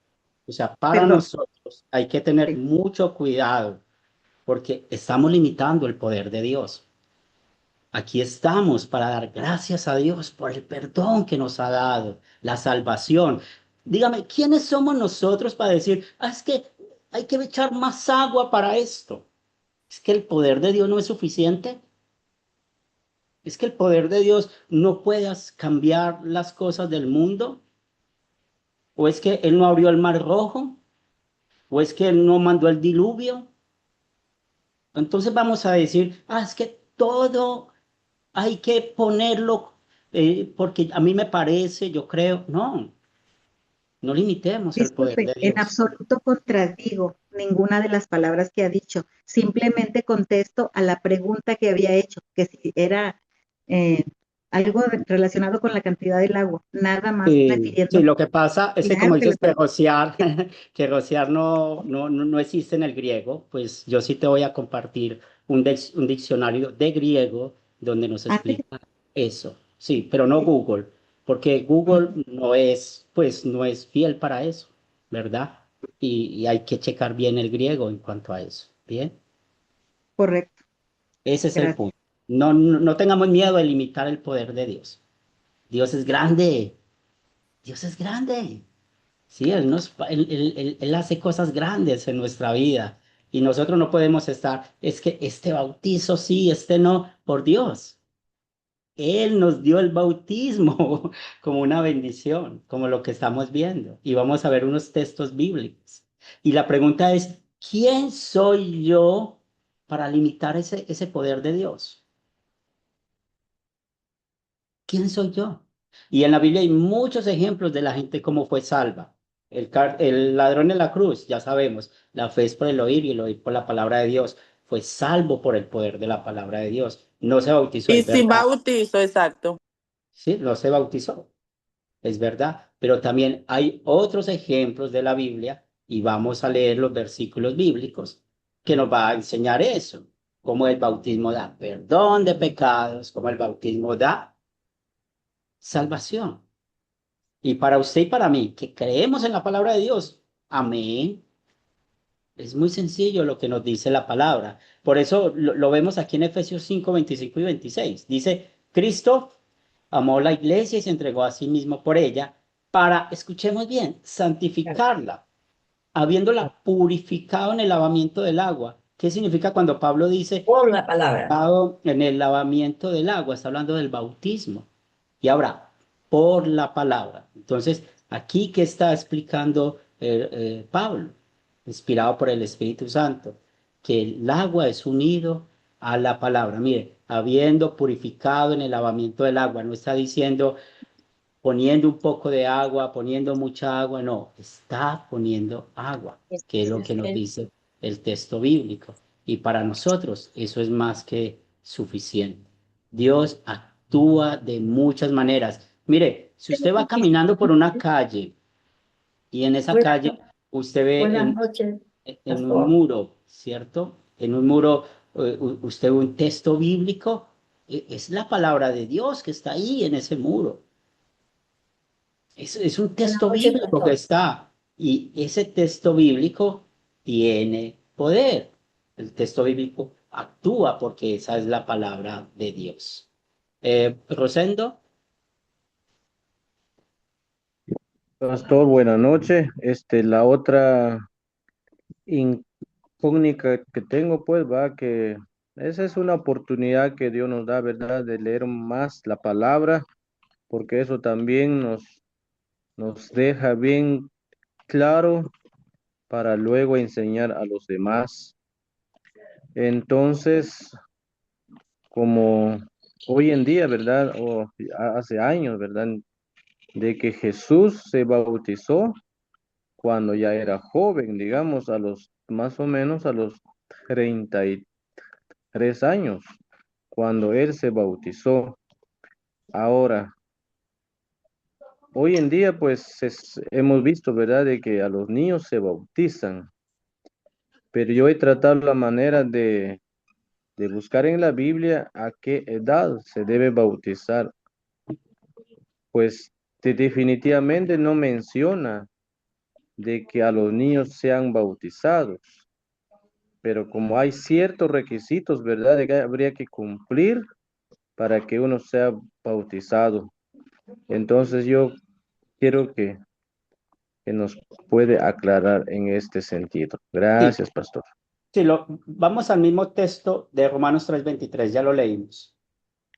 o sea, para Perdón. nosotros hay que tener mucho cuidado porque estamos limitando el poder de Dios. Aquí estamos para dar gracias a Dios por el perdón que nos ha dado, la salvación. Dígame, ¿quiénes somos nosotros para decir, es que hay que echar más agua para esto? ¿Es que el poder de Dios no es suficiente? ¿Es que el poder de Dios no puede cambiar las cosas del mundo? ¿O es que Él no abrió el mar rojo? ¿O es que Él no mandó el diluvio? Entonces vamos a decir, es que todo hay que ponerlo porque a mí me parece, yo creo, no limitemos el poder Disculpe, de en Dios. absoluto contradigo ninguna de las palabras que ha dicho. Simplemente contesto a la pregunta que había hecho, que si era eh, algo relacionado con la cantidad del agua, nada más Sí, refiriéndome. lo que pasa es que como Claro que dices le que rociar, que rociar no existe en el griego, pues yo sí te voy a compartir un diccionario de griego donde nos explica eso. Sí, pero no Google, porque Google no es fiel para eso, ¿verdad? Y hay que checar bien el griego en cuanto a eso. Bien, Correcto, ese es el gracias. punto. No tengamos miedo de limitar el poder de Dios. Dios es grande, Dios es grande. Sí, él hace cosas grandes en nuestra vida y nosotros no podemos estar, es que este bautizo sí, este no, por Dios. Él nos dio el bautismo como una bendición, como lo que estamos viendo. Y vamos a ver unos textos bíblicos. Y la pregunta es, ¿quién soy yo para limitar ese poder de Dios? ¿Quién soy yo? Y en la Biblia hay muchos ejemplos de la gente cómo fue salva. El ladrón en la cruz, ya sabemos, la fe es por el oír y el oír por la palabra de Dios. Fue salvo por el poder de la palabra de Dios. No se bautizó, Y es sin verdad. bautizo, exacto. Sí, no se bautizó, es verdad. Pero también hay otros ejemplos de la Biblia y vamos a leer los versículos bíblicos que nos va a enseñar eso. Cómo el bautismo da perdón de pecados, cómo el bautismo da salvación. Y para usted y para mí, que creemos en la palabra de Dios, amén. Es muy sencillo lo que nos dice la palabra. Por eso lo vemos aquí en Efesios 5, 25 y 26. Dice, Cristo amó la iglesia y se entregó a sí mismo por ella para, escuchemos bien, santificarla, habiéndola purificado en el lavamiento del agua. ¿Qué significa cuando Pablo dice, Por la palabra. en el lavamiento del agua? Está hablando del bautismo. Y ahora, por la palabra. Entonces, aquí que está explicando Pablo, inspirado por el Espíritu Santo, que el agua es unido a la palabra. Mire, habiendo purificado en el lavamiento del agua, no está diciendo poniendo un poco de agua, poniendo mucha agua, no, está poniendo agua, que es lo que nos dice el texto bíblico. Y para nosotros eso es más que suficiente. Dios actúa de muchas maneras. Mire, si usted va caminando por una calle y en esa calle usted ve Buenas noches, en un pastor. muro, ¿cierto? En un muro usted ve un texto bíblico, es la palabra de Dios que está ahí en ese muro. Es un Buenas texto noches, bíblico que pastor. está, y ese texto bíblico tiene poder. El texto bíblico actúa porque esa es la palabra de Dios. Rosendo, Pastor, buenas noches. La otra incógnita que tengo, pues, va que esa es una oportunidad que Dios nos da, ¿verdad? De leer más la palabra, porque eso también nos deja bien claro para luego enseñar a los demás. Entonces, como hoy en día, ¿verdad? O hace años, ¿verdad? De que Jesús se bautizó cuando ya era joven, digamos, más o menos a los 33 años, cuando él se bautizó. Ahora, hoy en día, pues hemos visto, ¿verdad?, de que a los niños se bautizan, pero yo he tratado la manera de buscar en la Biblia a qué edad se debe bautizar, pues definitivamente no menciona de que a los niños sean bautizados, pero como hay ciertos requisitos, ¿verdad?, de que habría que cumplir para que uno sea bautizado. Entonces yo quiero que nos puede aclarar en este sentido. sí, Gracias, pastor. sí, vamos al mismo texto de Romanos 3:23, ya lo leímos.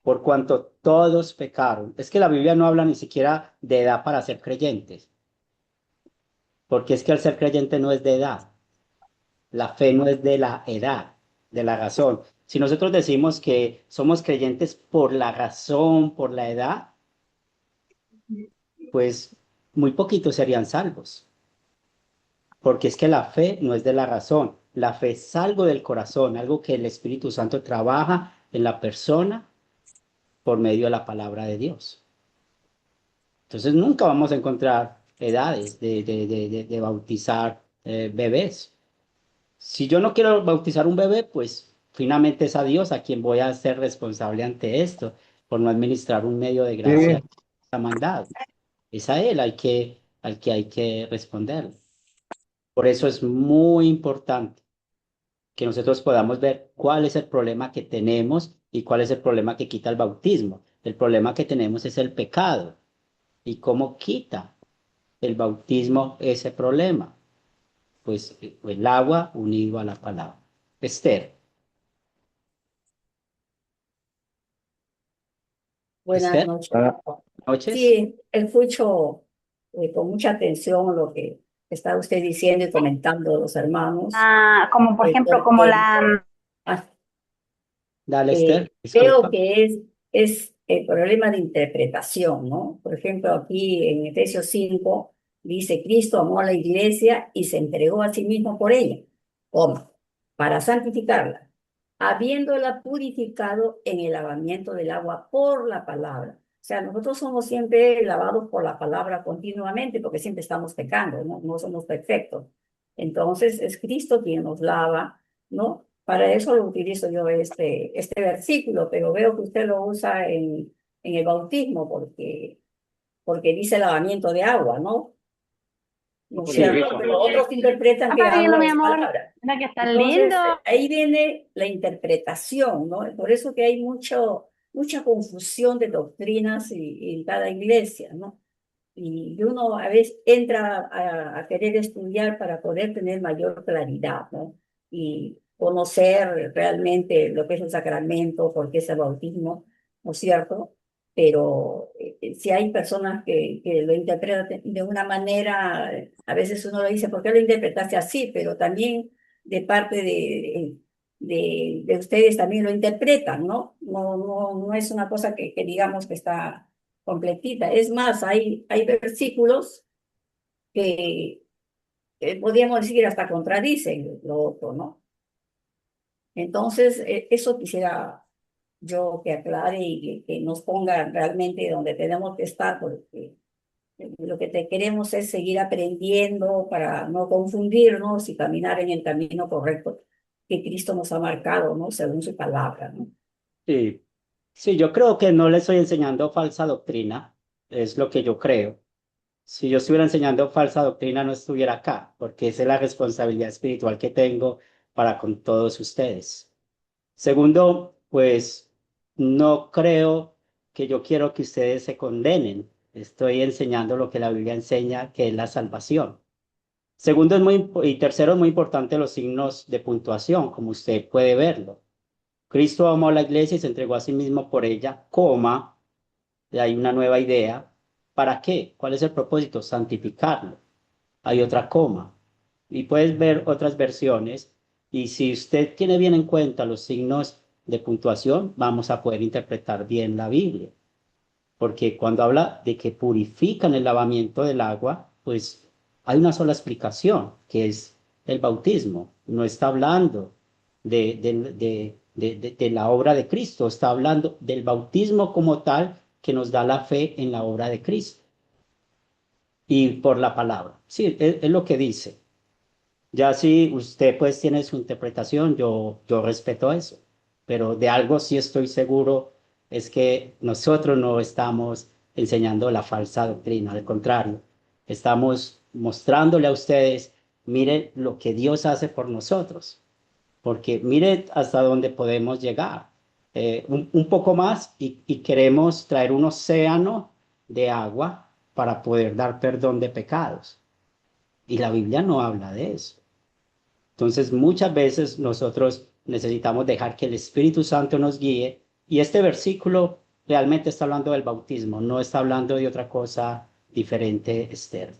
Por cuanto todos pecaron. Es que la Biblia no habla ni siquiera de edad para ser creyentes, porque es que el ser creyente no es de edad. La fe no es de la edad, de la razón. Si nosotros decimos que somos creyentes por la razón, por la edad, pues muy poquitos serían salvos, porque es que la fe no es de la razón. La fe es algo del corazón, algo que el Espíritu Santo trabaja en la persona por medio de la palabra de Dios. Entonces nunca vamos a encontrar edades de bautizar bebés. Si yo no quiero bautizar un bebé, pues finalmente es a Dios a quien voy a ser responsable ante esto, por no administrar un medio de gracia Sí, que ha mandado. Es a Él al que hay que responder. Por eso es muy importante que nosotros podamos ver cuál es el problema que tenemos y cuál es el problema que quita el bautismo. El problema que tenemos es el pecado y cómo quita el bautismo ese problema. Pues el agua unido a la palabra. Esther. Buenas Esther, noches, ah, pastor. noches. Sí, escucho con mucha atención lo que está usted diciendo y comentando los hermanos. Como por ejemplo, como Porque ah, Dale, Esther, creo disculpa. que es el problema de interpretación, ¿no? Por ejemplo, aquí en Efesios 5 dice, Cristo amó a la iglesia y se entregó a sí mismo por ella. ¿Cómo? Para santificarla, habiéndola purificado en el lavamiento del agua por la palabra. O sea, nosotros somos siempre lavados por la palabra continuamente porque siempre estamos pecando, ¿no? No somos perfectos. Entonces es Cristo quien nos lava, ¿no? Para eso lo utilizo yo este versículo, pero veo que usted lo usa en el bautismo porque dice lavamiento de agua, ¿no? ¿No es Sí, cierto? Pero otros interpretan que está viendo, agua mi es amor. palabra. Mira que está Entonces, lindo. ahí viene la interpretación, ¿no? Por eso que hay mucha confusión de doctrinas en cada iglesia, ¿no? Y uno a veces entra a querer estudiar para poder tener mayor claridad, ¿no? Y conocer realmente lo que es el sacramento, por qué es el bautismo, ¿no es cierto? Pero si hay personas que lo interpretan de una manera, a veces uno le dice, ¿por qué lo interpretaste así? Pero también de parte de ustedes también lo interpretan, ¿no? No es una cosa que digamos que está completita. Es más, hay versículos que podríamos decir hasta contradicen lo otro, ¿no? Entonces, eso quisiera yo que aclare y que nos ponga realmente donde tenemos que estar, porque lo que te queremos es seguir aprendiendo para no confundirnos y caminar en el camino correcto que Cristo nos ha marcado, ¿no? Según su palabra, ¿no? Sí, sí, yo creo que no le estoy enseñando falsa doctrina, es lo que yo creo. Si yo estuviera enseñando falsa doctrina, no estuviera acá, porque esa es la responsabilidad espiritual que tengo para con todos ustedes. Segundo, pues no creo que yo quiero que ustedes se condenen. Estoy enseñando lo que la Biblia enseña, que es la salvación. Segundo, y tercero, es muy importante los signos de puntuación, como usted puede verlo. Cristo amó a la iglesia y se entregó a sí mismo por ella, coma, y hay una nueva idea. ¿Para qué? ¿Cuál es el propósito? Santificarlo. Hay otra coma. Y puedes ver otras versiones. Y si usted tiene bien en cuenta los signos de puntuación, vamos a poder interpretar bien la Biblia. Porque cuando habla de que purifican el lavamiento del agua, pues hay una sola explicación, que es el bautismo. No está hablando de la obra de Cristo, está hablando del bautismo como tal que nos da la fe en la obra de Cristo y por la palabra. Sí, es lo que dice. Ya si usted pues tiene su interpretación, yo respeto eso, pero de algo sí estoy seguro es que nosotros no estamos enseñando la falsa doctrina, al contrario, estamos mostrándole a ustedes, miren lo que Dios hace por nosotros, porque miren hasta dónde podemos llegar. Un poco más y queremos traer un océano de agua para poder dar perdón de pecados. Y la Biblia no habla de eso. Entonces, muchas veces nosotros necesitamos dejar que el Espíritu Santo nos guíe y este versículo realmente está hablando del bautismo, no está hablando de otra cosa diferente, Esther.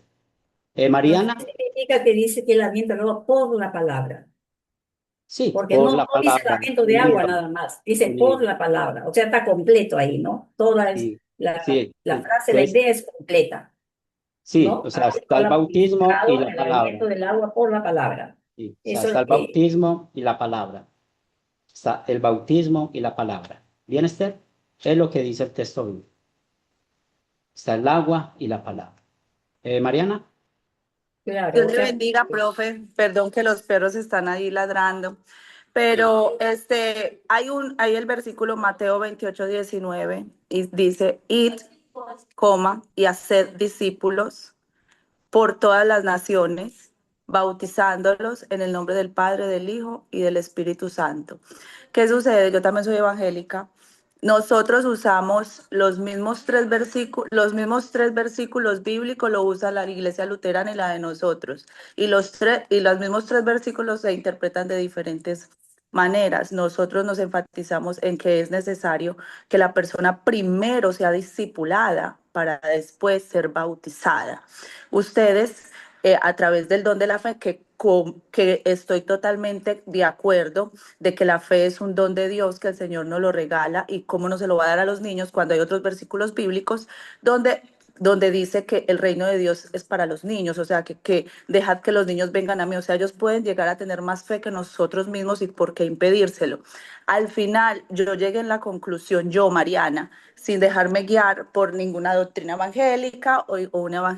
Entonces, Mariana, ¿qué significa que dice que el lamento no por la palabra? sí, Porque por no, la no dice palabra, lamento de agua unido, nada más, dice por unido, la palabra. O sea, está completo ahí, ¿no? Toda es sí, sí, la frase, la entonces, idea es completa, sí, o ¿no? sea, Habiendo está el bautismo y lamentificado la el lavamiento palabra, del agua por la palabra. sí, o sea, Eso está es el bautismo y la palabra, está el bautismo y la palabra. ¿Bien, Esther? Es lo que dice el texto bíblico. Está el agua y la palabra. Mariana. claro. Dios O le sea, bendiga, profe. Perdón que los perros están ahí ladrando. Pero hay el versículo Mateo 28:19 y dice, id, coma, y haced discípulos por todas las naciones, bautizándolos en el nombre del Padre, del Hijo y del Espíritu Santo. ¿Qué sucede? Yo también soy evangélica. Nosotros usamos los mismos tres versículos bíblicos lo usa la iglesia luterana y la de nosotros. Y los mismos tres versículos se interpretan de diferentes maneras. Nosotros nos enfatizamos en que es necesario que la persona primero sea discipulada para después ser bautizada. Ustedes, a través del don de la fe, que estoy totalmente de acuerdo de que la fe es un don de Dios, que el Señor nos lo regala y cómo no se lo va a dar a los niños cuando hay otros versículos bíblicos donde dice que el reino de Dios es para los niños, o sea, que dejad que los niños vengan a mí, o sea, ellos pueden llegar a tener más fe que nosotros mismos y por qué impedírselo. Al final, yo llegué en la conclusión, yo, Mariana, sin dejarme guiar por ninguna doctrina evangélica o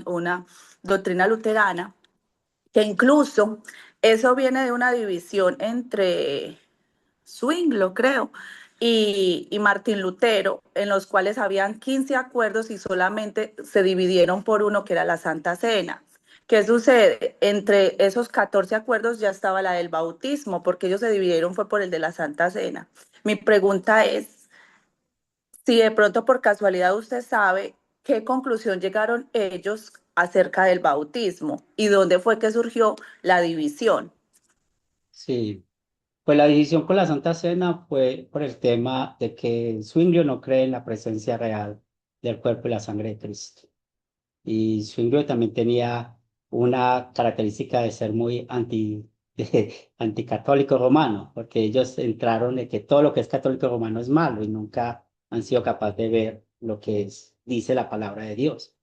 una doctrina luterana, que incluso eso viene de una división entre Zwinglio, creo, y Martín Lutero, en los cuales habían 15 acuerdos y solamente se dividieron por uno, que era la Santa Cena. ¿Qué sucede? Entre esos 14 acuerdos ya estaba la del bautismo, porque ellos se dividieron fue por el de la Santa Cena. Mi pregunta es, si de pronto por casualidad usted sabe qué conclusión llegaron ellos acerca del bautismo y dónde fue que surgió la división. Sí, pues la división con la Santa Cena fue por el tema de que Zwinglio no cree en la presencia real del cuerpo y la sangre de Cristo. Y Zwinglio también tenía una característica de ser muy anticatólico romano, porque ellos entraron de que todo lo que es católico romano es malo y nunca han sido capaces de ver lo que dice la palabra de Dios.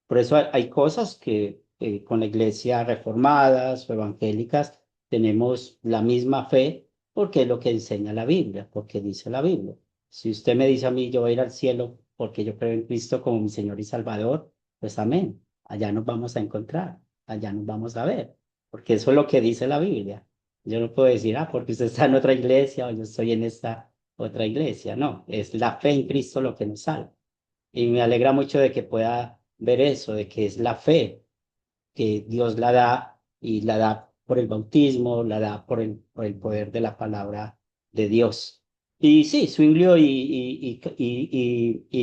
Por eso hay cosas que con la iglesia reformadas o evangélicas tenemos la misma fe porque es lo que enseña la Biblia, porque dice la Biblia. Si usted me dice a mí, yo voy a ir al cielo porque yo creo en Cristo como mi Señor y Salvador, pues amén. Allá nos vamos a encontrar, allá nos vamos a ver, porque eso es lo que dice la Biblia. Yo no puedo decir, porque usted está en otra iglesia o yo estoy en esta otra iglesia. No, es la fe en Cristo lo que nos salva. Y me alegra mucho de que pueda ver eso, de que es la fe que Dios la da y la da por el bautismo, la da por el poder de la palabra de Dios. Y sí, Zwinglio y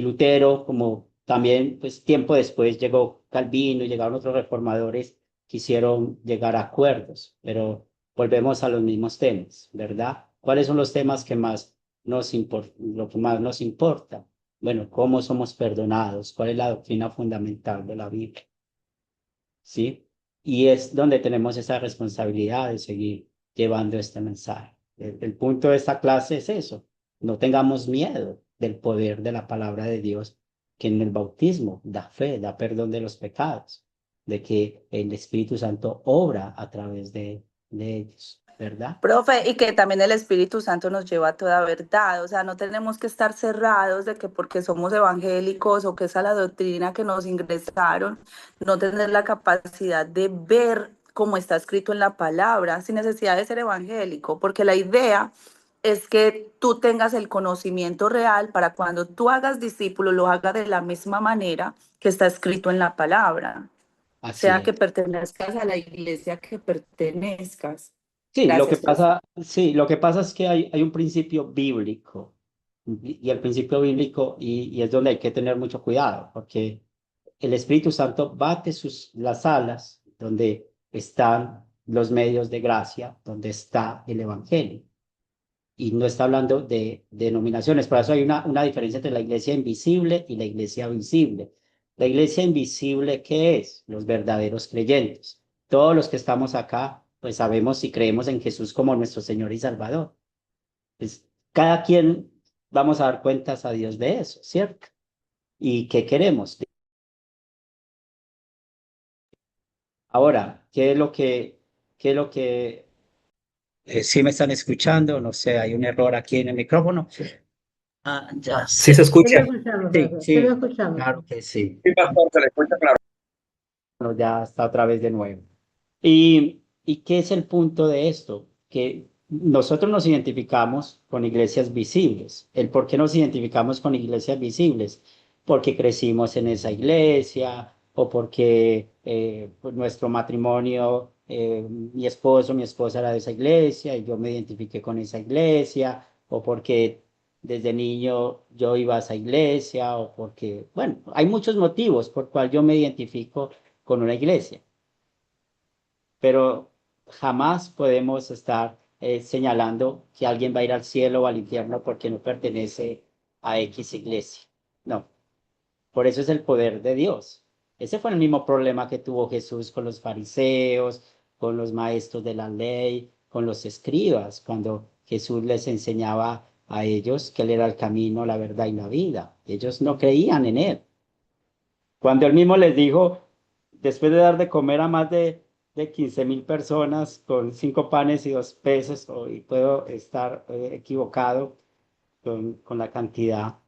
Lutero, como también pues tiempo después llegó Calvino y llegaron otros reformadores, quisieron llegar a acuerdos, pero volvemos a los mismos temas, ¿verdad? ¿Cuáles son los temas que más lo que más nos importa? Bueno, ¿cómo somos perdonados? ¿Cuál es la doctrina fundamental de la Biblia? ¿Sí? Y es donde tenemos esa responsabilidad de seguir llevando este mensaje. El punto de esta clase es eso, no tengamos miedo del poder de la palabra de Dios, que en el bautismo da fe, da perdón de los pecados, de que el Espíritu Santo obra a través de ellos, ¿verdad? Profe, y que también el Espíritu Santo nos lleva a toda verdad, o sea, no tenemos que estar cerrados de que porque somos evangélicos o que esa es la doctrina que nos ingresaron, no tener la capacidad de ver cómo está escrito en la palabra, sin necesidad de ser evangélico, porque la idea es que tú tengas el conocimiento real para cuando tú hagas discípulo, lo hagas de la misma manera que está escrito en la palabra, Así sea es. que pertenezcas a la iglesia que pertenezcas. Sí, Gracias, profe. lo que pasa es que hay un principio bíblico y el principio bíblico y es donde hay que tener mucho cuidado porque el Espíritu Santo bate las alas donde están los medios de gracia, donde está el Evangelio y no está hablando de denominaciones. Por eso hay una diferencia entre la iglesia invisible y la iglesia visible. La iglesia invisible, ¿qué es? Los verdaderos creyentes. Todos los que estamos acá, pues sabemos y creemos en Jesús como nuestro Señor y Salvador. Pues cada quien vamos a dar cuentas a Dios de eso, ¿cierto? ¿Y qué queremos? Ahora, qué es lo que, si me están escuchando? No sé, hay un error aquí en el micrófono. Ya Sí se sé. Sí lo escucha. escuchamos, Sí, profe, sí lo sí, escuchamos. claro que sí. Sí, pastor, se le escucha claro. Bueno, ya está otra vez de nuevo. ¿Y qué es el punto de esto? Que nosotros nos identificamos con iglesias visibles. ¿El por qué nos identificamos con iglesias visibles? Porque crecimos en esa iglesia o porque pues nuestro matrimonio, mi esposa era de esa iglesia y yo me identifiqué con esa iglesia o porque desde niño yo iba a esa iglesia o porque, bueno, hay muchos motivos por cual yo me identifico con una iglesia, pero jamás podemos estar señalando que alguien va a ir al cielo o al infierno porque no pertenece a X iglesia. No, por eso es el poder de Dios. Ese fue el mismo problema que tuvo Jesús con los fariseos, con los maestros de la ley, con los escribas, cuando Jesús les enseñaba a ellos que Él era el camino, la verdad y la vida. Ellos no creían en Él. Cuando Él mismo les dijo, después de dar de comer a más de 15,000 personas con 5 panes y 2 peces, y puedo estar equivocado con la cantidad.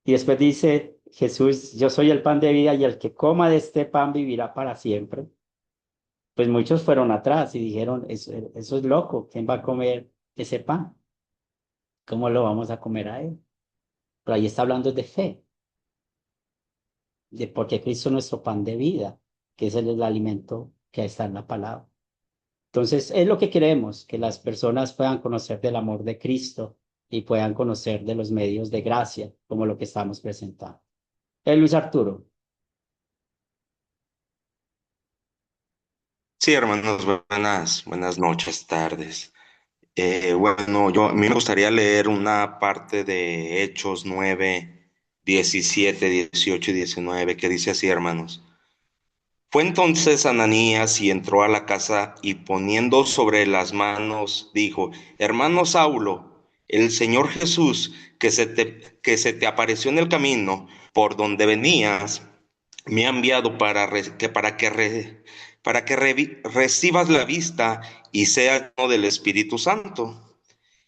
Y después dice Jesús, yo soy el pan de vida y el que coma de este pan vivirá para siempre. Pues muchos fueron atrás y dijeron, eso es loco, ¿quién va a comer ese pan? ¿Cómo lo vamos a comer a él? Pero ahí está hablando de fe, de porque Cristo es nuestro pan de vida, que es el alimento que está en la palabra. Entonces, es lo que queremos, que las personas puedan conocer del amor de Cristo y puedan conocer de los medios de gracia, como lo que estamos presentando. Luis Arturo. Sí, hermanos, buenas noches, tardes. Bueno, a mí me gustaría leer una parte de Hechos 9, 17, 18 y 19 que dice así, hermanos. Fue entonces Ananías y entró a la casa y poniendo sobre las manos, dijo, hermano Saulo, el Señor Jesús que se te apareció en el camino por donde venías, me ha enviado para que recibas la vista y seas lleno del Espíritu Santo.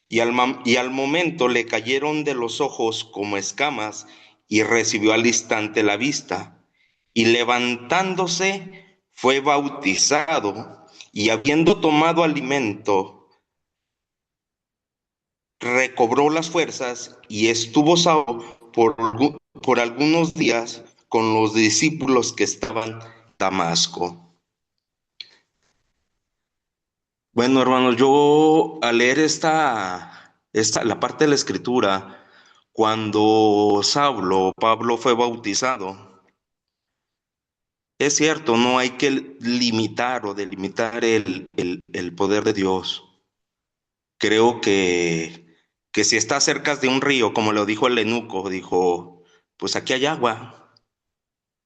Y al momento le cayeron de los ojos como escamas, y recibió al instante la vista. Y levantándose, fue bautizado, y habiendo tomado alimento, recobró las fuerzas, y estuvo salvo por algunos días con los discípulos que estaban en Damasco. Bueno, hermanos, yo al leer la parte de la escritura, cuando Pablo fue bautizado, es cierto, no hay que limitar o delimitar el poder de Dios. Creo que si estás cerca de un río, como lo dijo el eunuco, dijo, pues aquí hay agua,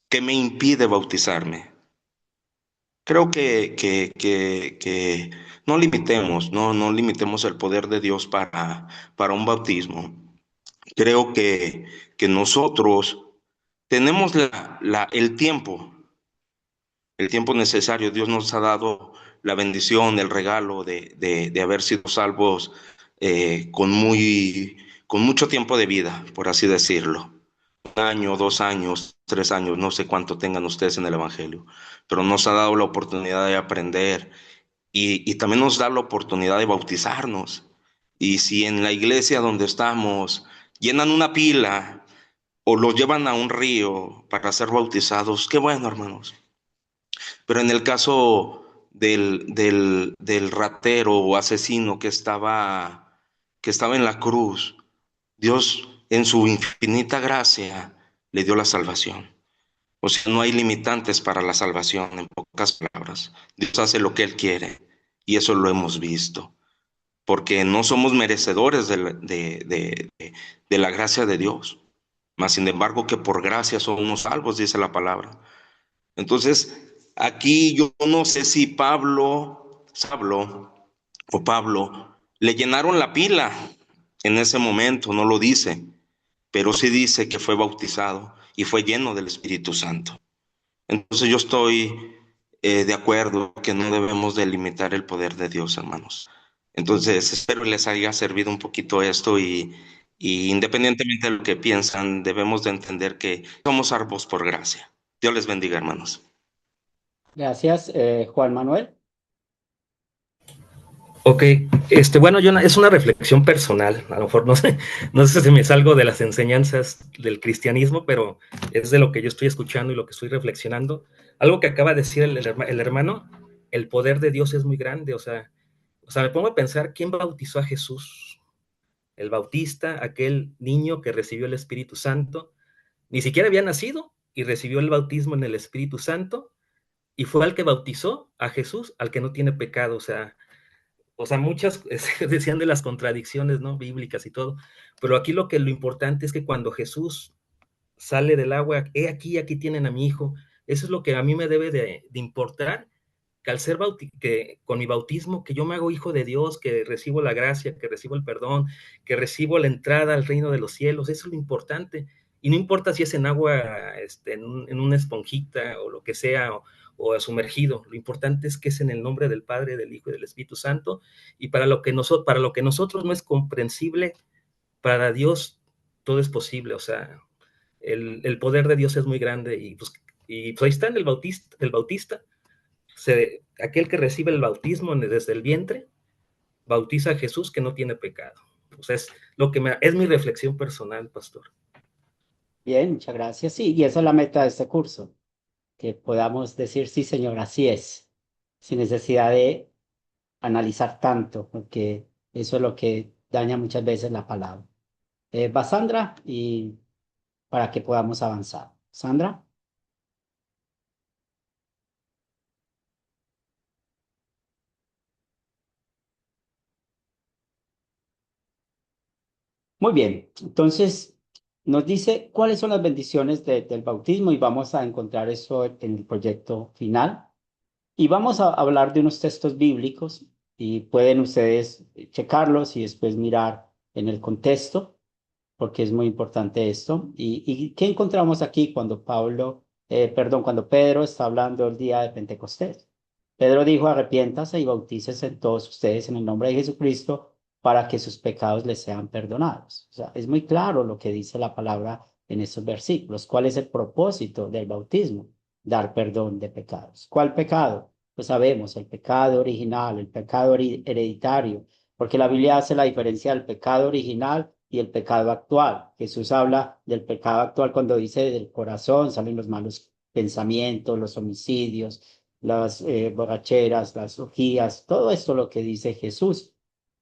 ¿qué me impide bautizarme? Creo que no limitemos, no limitemos el poder de Dios para un bautismo. Creo que nosotros tenemos el tiempo necesario. Dios nos ha dado la bendición, el regalo de haber sido salvos con mucho tiempo de vida, por así decirlo. 1 año, 2 años, 3 años, no sé cuánto tengan ustedes en el Evangelio, pero nos ha dado la oportunidad de aprender y también nos da la oportunidad de bautizarnos. Y si en la iglesia donde estamos llenan una pila o los llevan a un río para ser bautizados, qué bueno, hermanos. Pero en el caso del ratero o asesino que estaba en la cruz, Dios en su infinita gracia le dio la salvación. O sea, no hay limitantes para la salvación, en pocas palabras. Dios hace lo que Él quiere y eso lo hemos visto. Porque no somos merecedores de la gracia de Dios. Mas, sin embargo, que por gracia somos salvos, dice la palabra. Entonces, aquí yo no sé si Pablo le llenaron la pila en ese momento, no lo dice, pero sí dice que fue bautizado y fue lleno del Espíritu Santo. Entonces yo estoy de acuerdo que no debemos delimitar el poder de Dios, hermanos. Entonces espero les haya servido un poquito esto y independientemente de lo que piensan, debemos de entender que somos salvos por gracia. Dios les bendiga, hermanos. Gracias, Juan Manuel. Ok, bueno, es una reflexión personal, a lo mejor no sé si me salgo de las enseñanzas del cristianismo, pero es de lo que yo estoy escuchando y lo que estoy reflexionando. Algo que acaba de decir el hermano, el poder de Dios es muy grande, o sea, me pongo a pensar, ¿quién bautizó a Jesús? El Bautista, aquel niño que recibió el Espíritu Santo, ni siquiera había nacido y recibió el bautismo en el Espíritu Santo, y fue al que bautizó a Jesús, al que no tiene pecado, o sea, muchas decían de las contradicciones, ¿no? Bíblicas y todo, pero aquí lo importante es que cuando Jesús sale del agua, aquí tienen a mi hijo, eso es lo que a mí me debe de importar, que al ser que con mi bautismo, que yo me hago hijo de Dios, que recibo la gracia, que recibo el perdón, que recibo la entrada al reino de los cielos, eso es lo importante, y no importa si es en agua, en una esponjita o lo que sea, o sumergido. Lo importante es que es en el nombre del Padre, del Hijo y del Espíritu Santo, y para lo que nosotros no es comprensible, para Dios todo es posible. O sea, el poder de Dios es muy grande, y pues ahí está en el Bautista, aquel que recibe el bautismo desde el vientre, bautiza a Jesús que no tiene pecado. O sea, es mi reflexión personal, pastor. Bien, muchas gracias. Sí, y esa es la meta de este curso, que podamos decir, sí, Señor, así es, sin necesidad de analizar tanto, porque eso es lo que daña muchas veces la palabra. Va Sandra, y para que podamos avanzar. Sandra. Muy bien, entonces nos dice cuáles son las bendiciones del bautismo y vamos a encontrar eso en el proyecto final. Y vamos a hablar de unos textos bíblicos y pueden ustedes checarlos y después mirar en el contexto, porque es muy importante esto. ¿Y qué encontramos aquí cuando Pablo cuando Pedro está hablando el día de Pentecostés. Pedro dijo, arrepiéntase y bautícese todos ustedes en el nombre de Jesucristo para que sus pecados les sean perdonados. O sea, es muy claro lo que dice la palabra en estos versículos. ¿Cuál es el propósito del bautismo? Dar perdón de pecados. ¿Cuál pecado? Pues sabemos, el pecado original, el pecado hereditario, porque la Biblia hace la diferencia del pecado original y el pecado actual. Jesús habla del pecado actual cuando dice del corazón salen los malos pensamientos, los homicidios, las borracheras, las orgías, todo esto lo que dice Jesús.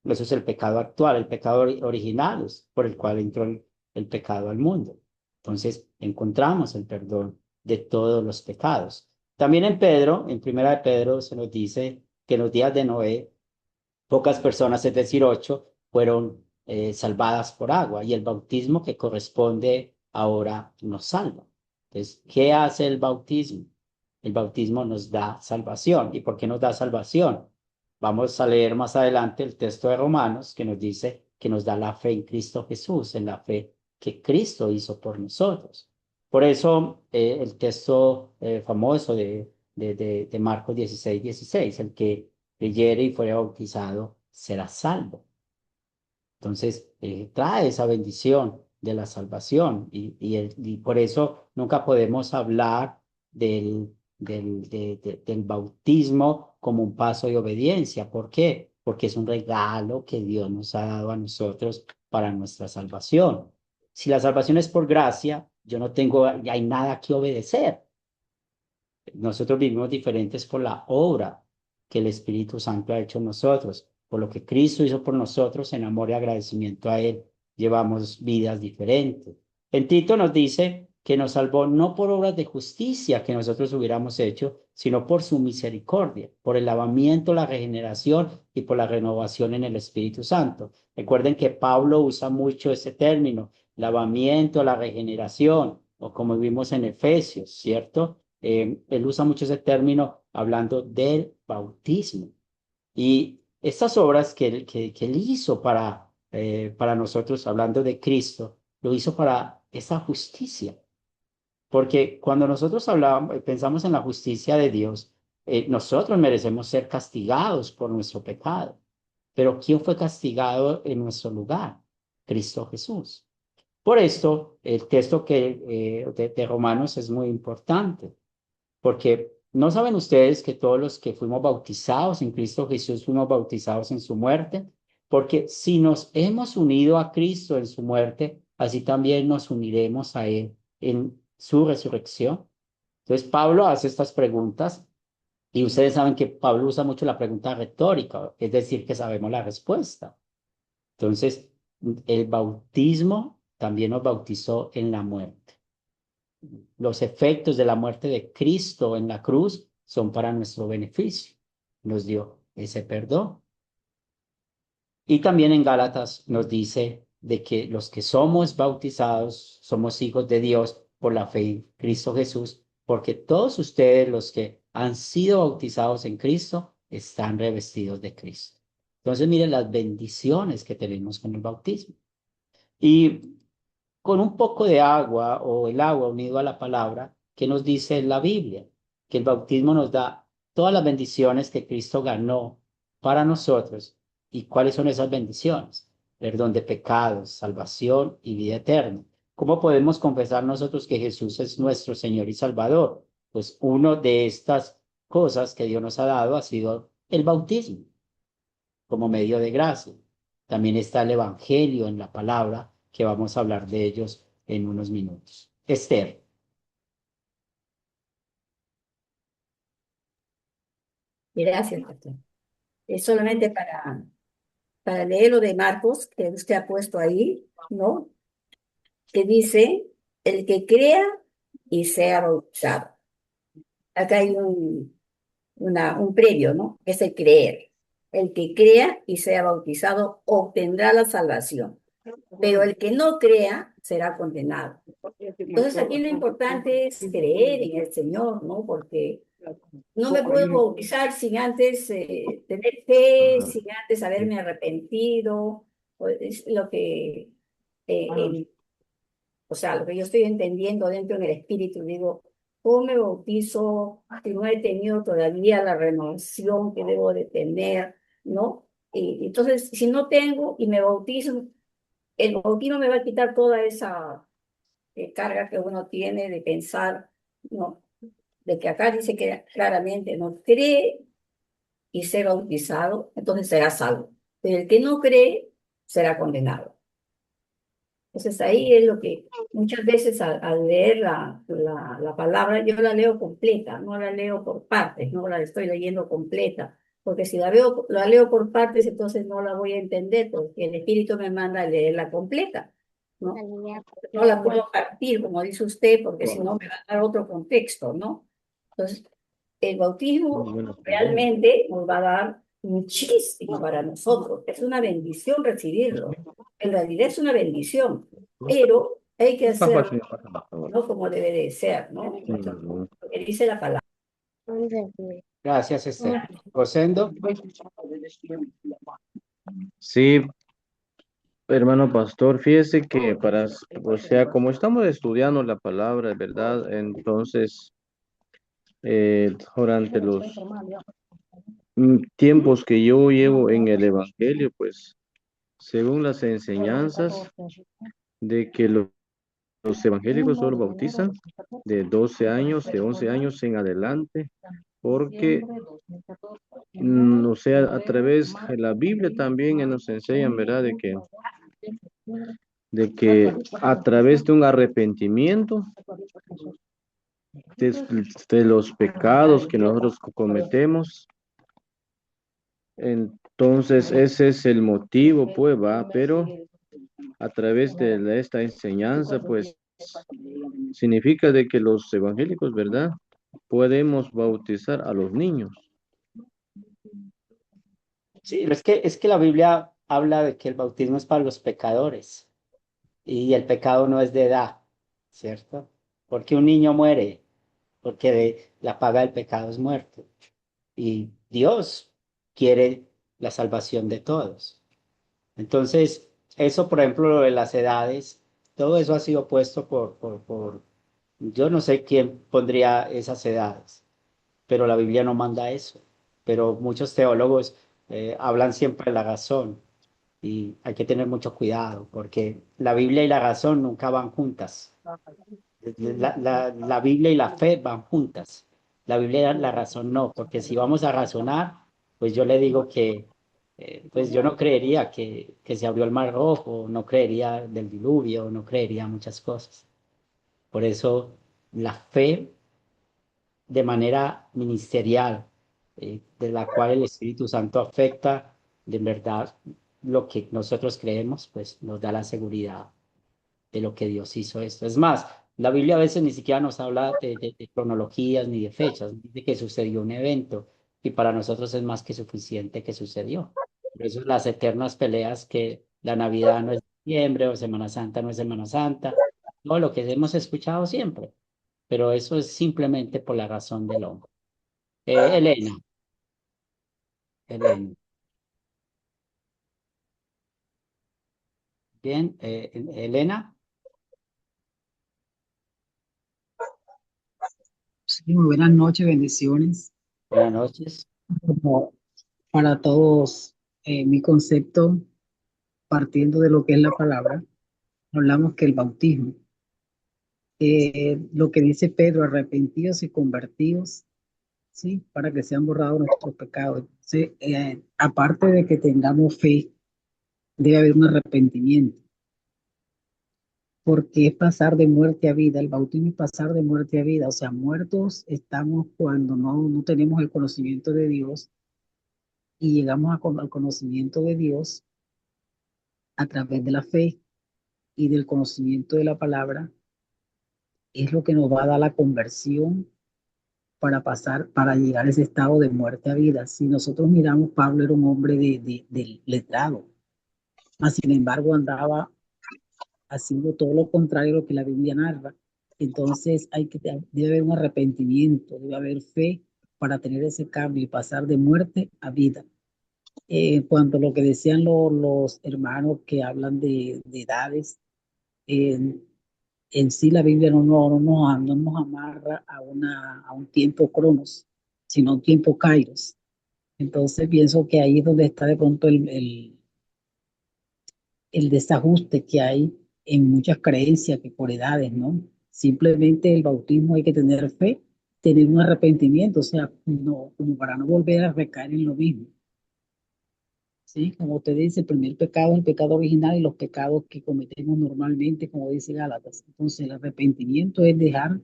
Eso es el pecado actual, el pecado original es por el cual entró el pecado al mundo. Entonces encontramos el perdón de todos los pecados. También en Pedro, en Primera de Pedro, se nos dice que en los días de Noé, pocas personas, es decir, 8, fueron salvadas por agua y el bautismo que corresponde ahora nos salva. Entonces, ¿qué hace el bautismo? El bautismo nos da salvación. ¿Y por qué nos da salvación? Vamos a leer más adelante el texto de Romanos que nos dice que nos da la fe en Cristo Jesús, en la fe que Cristo hizo por nosotros. Por eso el texto famoso de Marcos 16:16, el que creyere y fuere bautizado será salvo. Entonces, trae esa bendición de la salvación y por eso nunca podemos hablar del bautismo como un paso de obediencia. ¿Por qué? Porque es un regalo que Dios nos ha dado a nosotros para nuestra salvación. Si la salvación es por gracia, yo no tengo, ya hay nada que obedecer. Nosotros vivimos diferentes por la obra que el Espíritu Santo ha hecho en nosotros. Por lo que Cristo hizo por nosotros, en amor y agradecimiento a Él, llevamos vidas diferentes. En Tito nos dice que nos salvó no por obras de justicia que nosotros hubiéramos hecho, sino por su misericordia, por el lavamiento, la regeneración y por la renovación en el Espíritu Santo. Recuerden que Pablo usa mucho ese término, lavamiento, la regeneración, o como vimos en Efesios, ¿cierto? Él usa mucho ese término hablando del bautismo. Y estas obras que él hizo para nosotros, hablando de Cristo, lo hizo para esa justicia. Porque cuando nosotros hablamos, pensamos en la justicia de Dios, nosotros merecemos ser castigados por nuestro pecado. Pero ¿quién fue castigado en nuestro lugar? Cristo Jesús. Por esto, el texto de Romanos es muy importante. Porque no saben ustedes que todos los que fuimos bautizados en Cristo Jesús fuimos bautizados en su muerte, porque si nos hemos unido a Cristo en su muerte, así también nos uniremos a Él en su resurrección. Entonces Pablo hace estas preguntas y ustedes saben que Pablo usa mucho la pregunta retórica, es decir, que sabemos la respuesta. Entonces, el bautismo también nos bautizó en la muerte. Los efectos de la muerte de Cristo en la cruz son para nuestro beneficio. Nos dio ese perdón. Y también en Gálatas nos dice de que los que somos bautizados somos hijos de Dios por la fe en Cristo Jesús, porque todos ustedes los que han sido bautizados en Cristo están revestidos de Cristo. Entonces miren las bendiciones que tenemos con el bautismo. Y con un poco de agua o el agua unido a la palabra, ¿qué nos dice la Biblia? Que el bautismo nos da todas las bendiciones que Cristo ganó para nosotros. ¿Y cuáles son esas bendiciones? Perdón de pecados, salvación y vida eterna. ¿Cómo podemos confesar nosotros que Jesús es nuestro Señor y Salvador? Pues una de estas cosas que Dios nos ha dado ha sido el bautismo como medio de gracia. También está el Evangelio en la palabra, que vamos a hablar de ellos en unos minutos. Esther. Gracias, pastor. Es solamente para leer lo de Marcos, que usted ha puesto ahí, ¿no? Que dice, el que crea y sea bautizado. Acá hay un previo, ¿no? Es el creer. El que crea y sea bautizado obtendrá la salvación, pero el que no crea será condenado. Entonces aquí lo importante es creer en el Señor, ¿no? Porque no me puedo bautizar sin antes tener fe, sin antes haberme arrepentido. Es lo que, o sea, lo que yo estoy entendiendo dentro del Espíritu, digo, ¿cómo me bautizo si no he tenido todavía la renovación que debo de tener, ¿no? Y entonces, si no tengo y me bautizo, el bautismo me va a quitar toda esa carga que uno tiene de pensar, ¿no? De que acá dice que claramente no cree y ser bautizado, entonces será salvo. Pero el que no cree será condenado. Entonces ahí es lo que muchas veces al leer la palabra, yo la leo completa, no la leo por partes, no la estoy leyendo completa, porque si la leo por partes, entonces no la voy a entender, porque el Espíritu me manda a leerla completa, ¿no? No la puedo partir, como dice usted, porque si no me va a dar otro contexto, ¿no? Entonces, el bautismo realmente nos va a dar muchísimo para nosotros. Es una bendición recibirlo. En realidad es una bendición, pero hay que hacerlo, ¿no? Como debe de ser, ¿no? Lo que dice la palabra. Gracias, Esther. Rosendo. Sí, hermano pastor, fíjese que o sea, como estamos estudiando la palabra, ¿verdad? Entonces, durante los tiempos que yo llevo en el Evangelio, pues, según las enseñanzas de que los evangélicos solo bautizan de 12 años, de 11 años en adelante, porque, o sea, a través de la Biblia también nos enseñan, ¿verdad? De que a través de un arrepentimiento de los pecados que nosotros cometemos, entonces ese es el motivo, pues, va, pero a través de esta enseñanza, pues, significa de que los evangélicos, ¿verdad? Podemos bautizar a los niños. Sí, es que la Biblia habla de que el bautismo es para los pecadores y el pecado no es de edad, ¿cierto? Porque un niño muere, porque la paga del pecado es muerte. Y Dios quiere la salvación de todos. Entonces, eso, por ejemplo, lo de las edades, todo eso ha sido puesto yo no sé quién pondría esas edades, pero la Biblia no manda eso. Pero muchos teólogos hablan siempre de la razón y hay que tener mucho cuidado porque la Biblia y la razón nunca van juntas. La Biblia y la fe van juntas. La Biblia y la razón no, porque si vamos a razonar, pues yo le digo que, pues yo no creería que se abrió el mar rojo, no creería del diluvio, no creería muchas cosas. Por eso la fe de manera ministerial, de la cual el Espíritu Santo afecta, de verdad, lo que nosotros creemos, pues nos da la seguridad de lo que Dios hizo esto. Es más, la Biblia a veces ni siquiera nos habla de cronologías ni de fechas, dice que sucedió un evento y para nosotros es más que suficiente que sucedió. Por eso las eternas peleas que la Navidad no es diciembre o Semana Santa no es Semana Santa, todo lo que hemos escuchado siempre, pero eso es simplemente por la razón del hombre. Elena, Elena. Bien, Elena, Sí, muy buenas noches, bendiciones. buenas noches. Como para todos, mi concepto, partiendo de lo que es la palabra, hablamos que el bautismo, lo que dice Pedro, arrepentidos y convertidos, ¿sí? Para que sean borrados nuestros pecados. Sí, aparte de que tengamos fe, debe haber un arrepentimiento, porque es pasar de muerte a vida. El bautismo es pasar de muerte a vida. O sea, muertos estamos cuando no tenemos el conocimiento de Dios y llegamos al conocimiento de Dios a través de la fe y del conocimiento de la palabra, es lo que nos va a dar la conversión para llegar a ese estado de muerte a vida. Si nosotros miramos, Pablo era un hombre de letrado, mas sin embargo andaba haciendo todo lo contrario a lo que la Biblia narra. Entonces debe haber un arrepentimiento, debe haber fe para tener ese cambio y pasar de muerte a vida. En cuanto a lo que decían los hermanos que hablan de edades, en sí la Biblia no nos amarra a un tiempo cronos, sino a un tiempo kairos. Entonces pienso que ahí es donde está de pronto el desajuste que hay en muchas creencias que por edades, ¿no? Simplemente el bautismo hay que tener fe, tener un arrepentimiento, o sea, no, como para no volver a recaer en lo mismo. Sí, como usted dice, el primer pecado es el pecado original y los pecados que cometemos normalmente, como dice Gálatas. Entonces, el arrepentimiento es dejar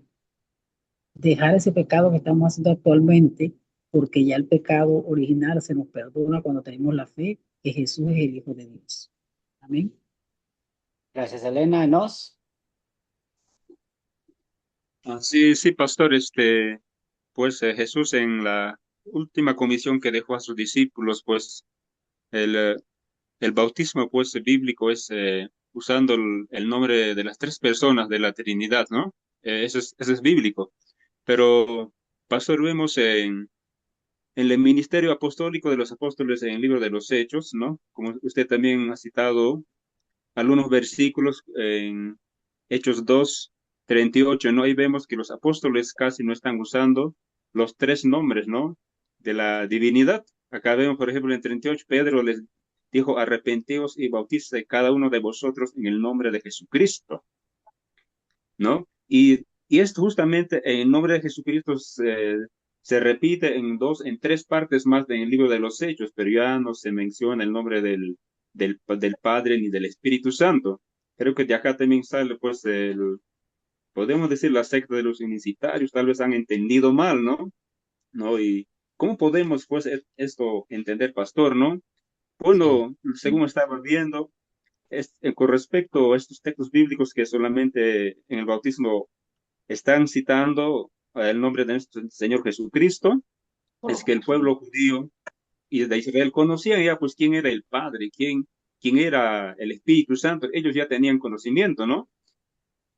ese pecado que estamos haciendo actualmente, porque ya el pecado original se nos perdona cuando tenemos la fe que Jesús es el Hijo de Dios. Amén. Gracias, Elena. Enos. Sí, sí, pastor, pues Jesús en la última comisión que dejó a sus discípulos, pues el bautismo pues bíblico es usando el nombre de las tres personas de la Trinidad, ¿no? Eso es bíblico. Pero, pastor, vemos en el ministerio apostólico de los apóstoles en el libro de los Hechos, ¿no? Como usted también ha citado algunos versículos en Hechos 2:38, ¿no? Ahí vemos que los apóstoles casi no están usando los tres nombres, ¿no? De la divinidad. Acá vemos, por ejemplo, en 38, Pedro les dijo, arrepentíos y bautice cada uno de vosotros en el nombre de Jesucristo, ¿no? Y esto justamente en el nombre de Jesucristo se repite en tres partes más en el libro de los Hechos, pero ya no se menciona el nombre del Padre ni del Espíritu Santo. Creo que de acá también sale, pues, podemos decir la secta de los unicitarios, tal vez han entendido mal, ¿no? ¿No? Y ¿cómo podemos, pues, esto entender, pastor, no? Bueno, según estaba viendo, con respecto a estos textos bíblicos que solamente en el bautismo están citando el nombre de nuestro Señor Jesucristo, es que el pueblo judío y de Israel conocían ya pues quién era el Padre, quién era el Espíritu Santo, ellos ya tenían conocimiento, ¿no?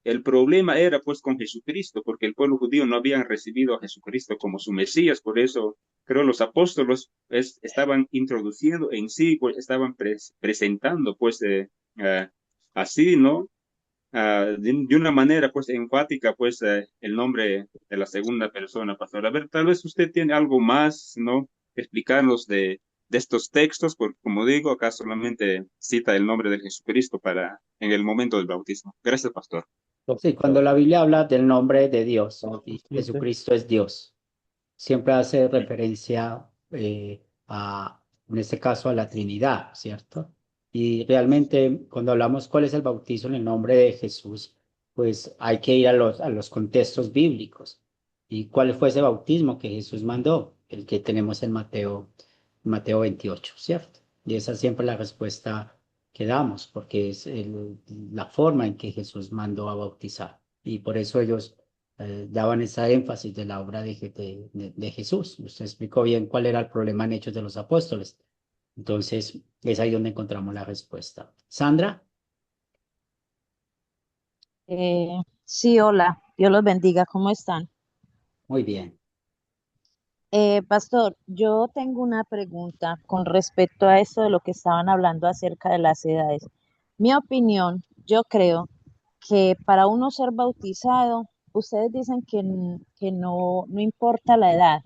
El problema era pues con Jesucristo, porque el pueblo judío no habían recibido a Jesucristo como su Mesías, por eso creo los apóstoles estaban introduciendo en sí, pues estaban presentando pues así, ¿no? De una manera pues enfática pues el nombre de la segunda persona, pastor. A ver, tal vez usted tiene algo más, ¿no? Que explicarnos de estos textos, porque como digo, acá solamente cita el nombre de Jesucristo en el momento del bautismo. Gracias, pastor. Sí, cuando la Biblia habla del nombre de Dios, y Jesucristo es Dios, siempre hace referencia en este caso, a la Trinidad, ¿cierto? Y realmente cuando hablamos cuál es el bautizo en el nombre de Jesús, pues hay que ir a los contextos bíblicos. ¿Y cuál fue ese bautismo que Jesús mandó? El que tenemos en Mateo 28, ¿cierto? Y esa es siempre la respuesta que damos, porque es la forma en que Jesús mandó a bautizar. Y por eso ellos daban esa énfasis de la obra de Jesús. Usted explicó bien cuál era el problema en Hechos de los Apóstoles. Entonces, es ahí donde encontramos la respuesta. Sandra. Sí, hola, Dios los bendiga, ¿cómo están? Muy bien. Pastor, yo tengo una pregunta con respecto a eso de lo que estaban hablando acerca de las edades. Mi opinión, yo creo que para uno ser bautizado, ustedes dicen que no importa la edad,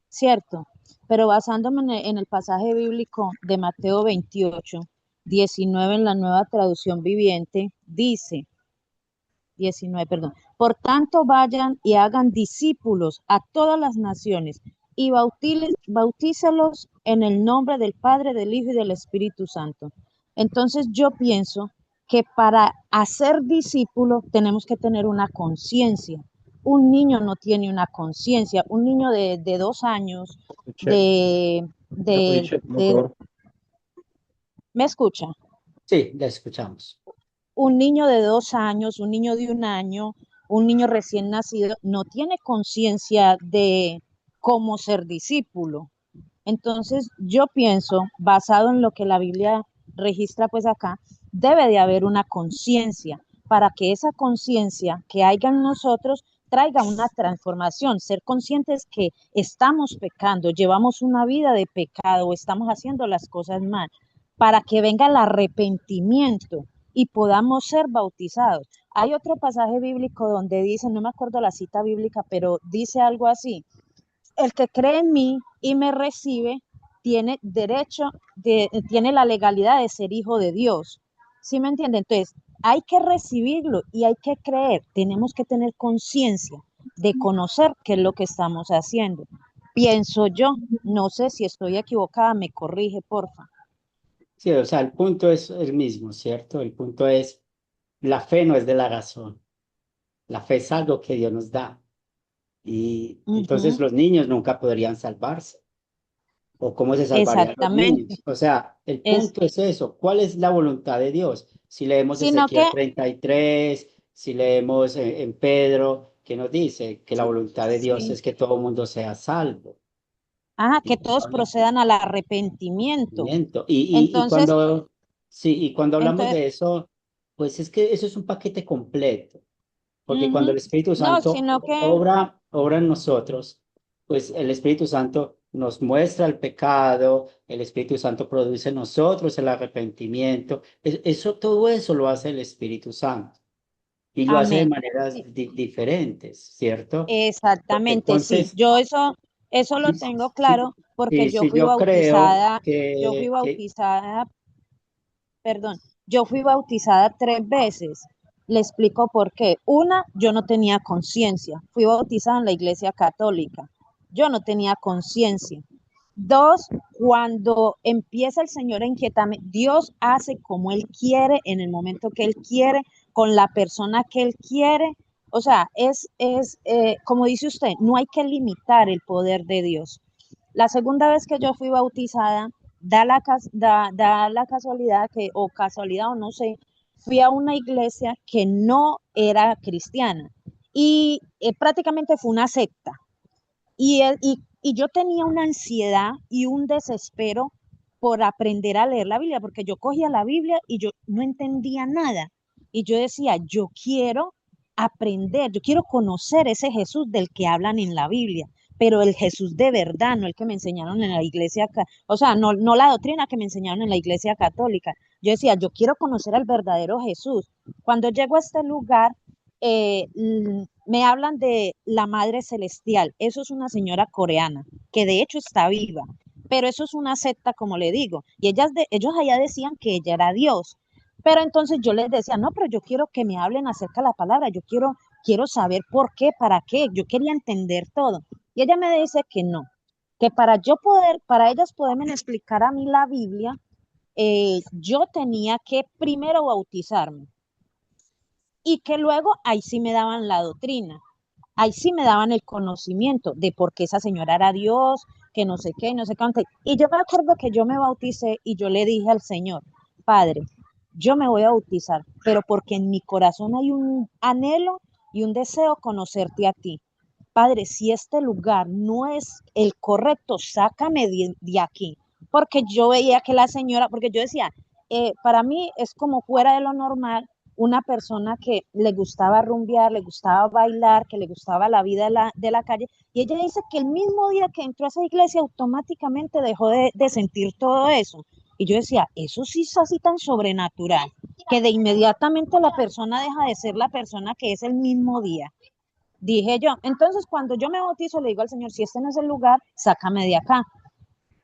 ¿cierto? Pero basándome en el pasaje bíblico de Mateo 28:19 en la Nueva Traducción Viviente, dice, 19, perdón. Por tanto, vayan y hagan discípulos a todas las naciones y bautízalos en el nombre del Padre, del Hijo y del Espíritu Santo. Entonces, yo pienso que para hacer discípulos tenemos que tener una conciencia. Un niño no tiene una conciencia. Un niño de 2 años, ¿me escucha? Sí, le escuchamos. Un niño de 2 años, un niño de 1 año, un niño recién nacido, no tiene conciencia de cómo ser discípulo. Entonces, yo pienso, basado en lo que la Biblia registra pues acá, debe de haber una conciencia para que esa conciencia que haya en nosotros traiga una transformación, ser conscientes que estamos pecando, llevamos una vida de pecado o estamos haciendo las cosas mal, para que venga el arrepentimiento y podamos ser bautizados. Hay otro pasaje bíblico donde dice, no me acuerdo la cita bíblica, pero dice algo así: el que cree en mí y me recibe tiene derecho, tiene la legalidad de ser hijo de Dios. ¿Sí me entiende? Entonces, hay que recibirlo y hay que creer. Tenemos que tener conciencia de conocer qué es lo que estamos haciendo. Pienso yo, no sé si estoy equivocada, me corrige, porfa. Sí, o sea, el punto es el mismo, ¿cierto? El punto es, la fe no es de la razón. La fe es algo que Dios nos da. Y entonces Ujú, los niños nunca podrían salvarse. ¿O cómo se salvarían los exactamente. niños? O sea, el Es, punto es eso. ¿Cuál es la voluntad de Dios? Si leemos sino que, Ezequiel 33, si leemos en Pedro, que nos dice que la voluntad de Dios sí, es que todo el mundo sea salvo. que Y todos procedan al arrepentimiento. miento. Y Entonces, cuando, sí, y cuando hablamos entonces, de eso, pues es que eso es un paquete completo. Porque cuando ujú, el Espíritu no, Santo sino que, obra en nosotros, pues el Espíritu Santo nos muestra el pecado, el Espíritu Santo produce en nosotros el arrepentimiento. Eso, todo eso lo hace el Espíritu Santo y lo hace de amén. maneras diferentes, ¿cierto? Exactamente, sí. Entonces, Eso lo sí, tengo sí, claro porque sí, sí, yo creo que, perdón, yo fui bautizada 3 veces. Le explico por qué. Una, yo no tenía conciencia. Fui bautizada en la iglesia católica. Yo no tenía conciencia. Dos, cuando empieza el Señor a inquietarme, Dios hace como Él quiere, en el momento que Él quiere, con la persona que Él quiere. O sea, como dice usted, no hay que limitar el poder de Dios. La segunda vez que yo fui bautizada, da la casualidad que, o casualidad o no sé, fui a una iglesia que no era cristiana y prácticamente fue una secta. Y yo tenía una ansiedad y un desespero por aprender a leer la Biblia, porque yo cogía la Biblia y yo no entendía nada. Y yo decía, yo quiero aprender, yo quiero conocer ese Jesús del que hablan en la Biblia, pero el Jesús de verdad, no el que me enseñaron en la iglesia, o sea, no la doctrina que me enseñaron en la iglesia católica. Yo decía, yo quiero conocer al verdadero Jesús. Cuando llego a este lugar, me hablan de la Madre Celestial. Eso es una señora coreana, que de hecho está viva, pero eso es una secta, como le digo, y ellos allá decían que ella era Dios. Pero entonces yo les decía, no, pero yo quiero que me hablen acerca de la palabra, quiero saber por qué, para qué, yo quería entender todo. Y ella me dice que no, que para ellas poderme explicar a mí la Biblia, yo tenía que primero bautizarme y que luego ahí sí me daban la doctrina, ahí sí me daban el conocimiento de por qué esa señora era Dios, que no sé qué, no sé cuánto. Y yo me acuerdo que yo me bauticé y yo le dije al Señor, Padre, yo me voy a bautizar, pero porque en mi corazón hay un anhelo y un deseo conocerte a ti. Padre, si este lugar no es el correcto, sácame de aquí. Porque yo veía que la señora, porque yo decía, para mí es como fuera de lo normal una persona que le gustaba rumbear, le gustaba bailar, que le gustaba la vida de la calle. Y ella dice que el mismo día que entró a esa iglesia automáticamente dejó de sentir todo eso. Y yo decía, eso sí es así tan sobrenatural, que de inmediatamente la persona deja de ser la persona que es el mismo día. Dije yo, entonces cuando yo me bautizo le digo al Señor, si este no es el lugar, sácame de acá.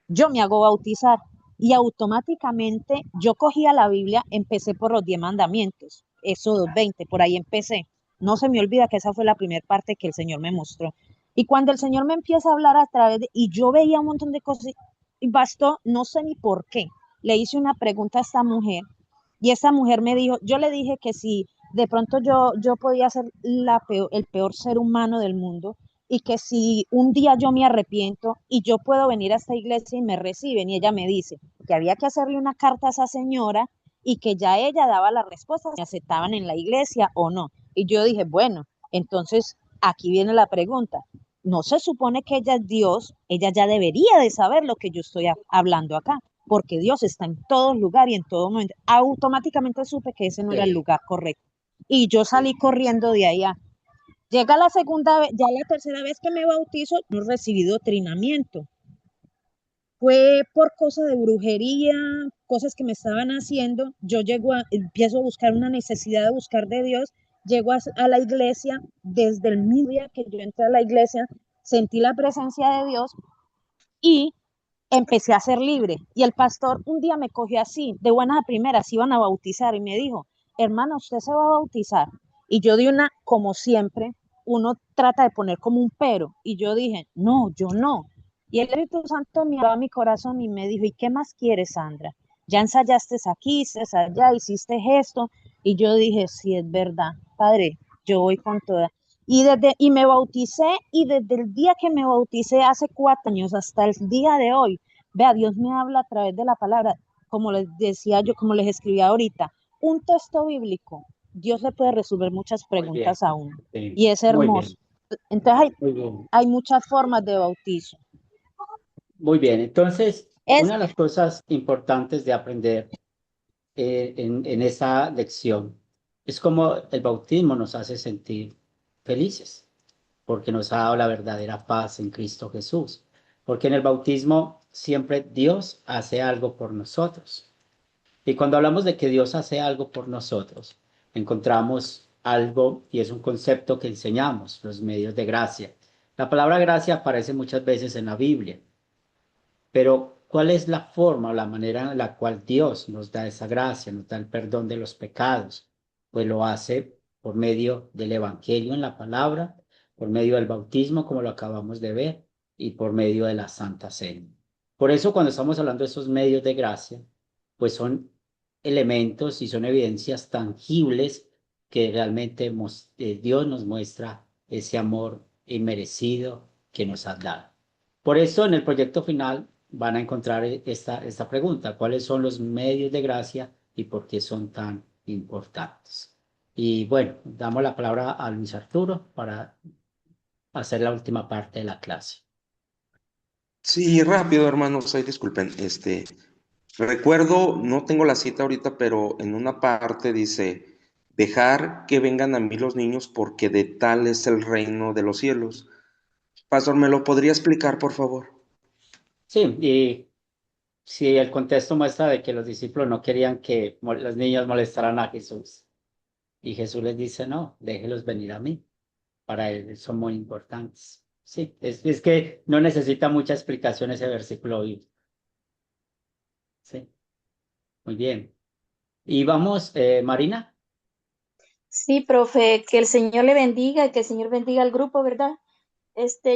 Yo me hago bautizar y automáticamente yo cogía la Biblia, empecé por los 10 mandamientos, Éxodo 20, por ahí empecé. No se me olvida que esa fue la primera parte que el Señor me mostró. Y cuando el Señor me empieza a hablar a través y yo veía un montón de cosas, y bastó, no sé ni por qué, le hice una pregunta a esta mujer y esa mujer me dijo, yo le dije que si de pronto yo podía ser el peor ser humano del mundo, y que si un día yo me arrepiento y yo puedo venir a esta iglesia y me reciben, y ella me dice que había que hacerle una carta a esa señora y que ya ella daba la respuesta si aceptaban en la iglesia o no. Y yo dije, bueno, entonces aquí viene la pregunta. No se supone que ella es Dios, ella ya debería de saber lo que yo estoy hablando acá, porque Dios está en todo lugar y en todo momento. Automáticamente supe que ese no era el sí, lugar correcto. Y yo salí sí. corriendo de allá. Llega la segunda vez, ya la tercera vez que me bautizo, no recibí doctrinamiento. Fue por cosas de brujería, cosas que me estaban haciendo. Empiezo a buscar una necesidad de buscar de Dios Llego a la iglesia, desde el mismo día que yo entré a la iglesia, sentí la presencia de Dios y empecé a ser libre. Y el pastor un día me cogió así, de buenas a primeras, iban a bautizar y me dijo, hermana, ¿usted se va a bautizar? Y yo di una, como siempre, uno trata de poner como un pero. Y yo dije, no, yo no. Y el Espíritu Santo miró a mi corazón y me dijo, ¿y qué más quieres, Sandra? Ya ensayaste aquí, hiciste allá, hiciste esto. Y yo dije, sí, es verdad, Padre, yo voy con toda. Y me bauticé, y desde el día que me bauticé hace 4 años hasta el día de hoy, vea, Dios me habla a través de la palabra, como les decía yo, como les escribí ahorita, un texto bíblico, Dios le puede resolver muchas Muy bien. preguntas a uno, Sí, y es muy hermoso. bien, Entonces muy bien. hay muchas formas de bautizo. Muy bien. Entonces, Es, una de las cosas importantes de aprender en esa lección es cómo el bautismo nos hace sentir felices, porque nos ha dado la verdadera paz en Cristo Jesús. Porque en el bautismo siempre Dios hace algo por nosotros. Y cuando hablamos de que Dios hace algo por nosotros, encontramos algo y es un concepto que enseñamos, los medios de gracia. La palabra gracia aparece muchas veces en la Biblia, pero ¿cuál es la forma o la manera en la cual Dios nos da esa gracia, nos da el perdón de los pecados? Pues lo hace por medio del Evangelio en la palabra, por medio del bautismo, como lo acabamos de ver, y por medio de la Santa Cena. Por eso cuando estamos hablando de esos medios de gracia, pues son elementos y son evidencias tangibles que realmente Dios nos muestra ese amor inmerecido que nos ha dado. Por eso en el proyecto final van a encontrar esta pregunta: ¿cuáles son los medios de gracia y por qué son tan importantes? Y bueno, damos la palabra a Luis Arturo para hacer la última parte de la clase. Sí, rápido, hermanos, ahí disculpen. Recuerdo, no tengo la cita ahorita, pero en una parte dice, dejar que vengan a mí los niños porque de tal es el reino de los cielos. Pastor, ¿me lo podría explicar, por favor? Sí, y si el contexto muestra de que los discípulos no querían que los niños molestaran a Jesús. Y Jesús les dice, no, déjelos venir a mí. Para él son muy importantes. Sí, es que no necesita mucha explicación ese versículo bíblico. Sí, muy bien. Y vamos, Marina. Sí, profe, que el Señor le bendiga, que el Señor bendiga al grupo, ¿verdad?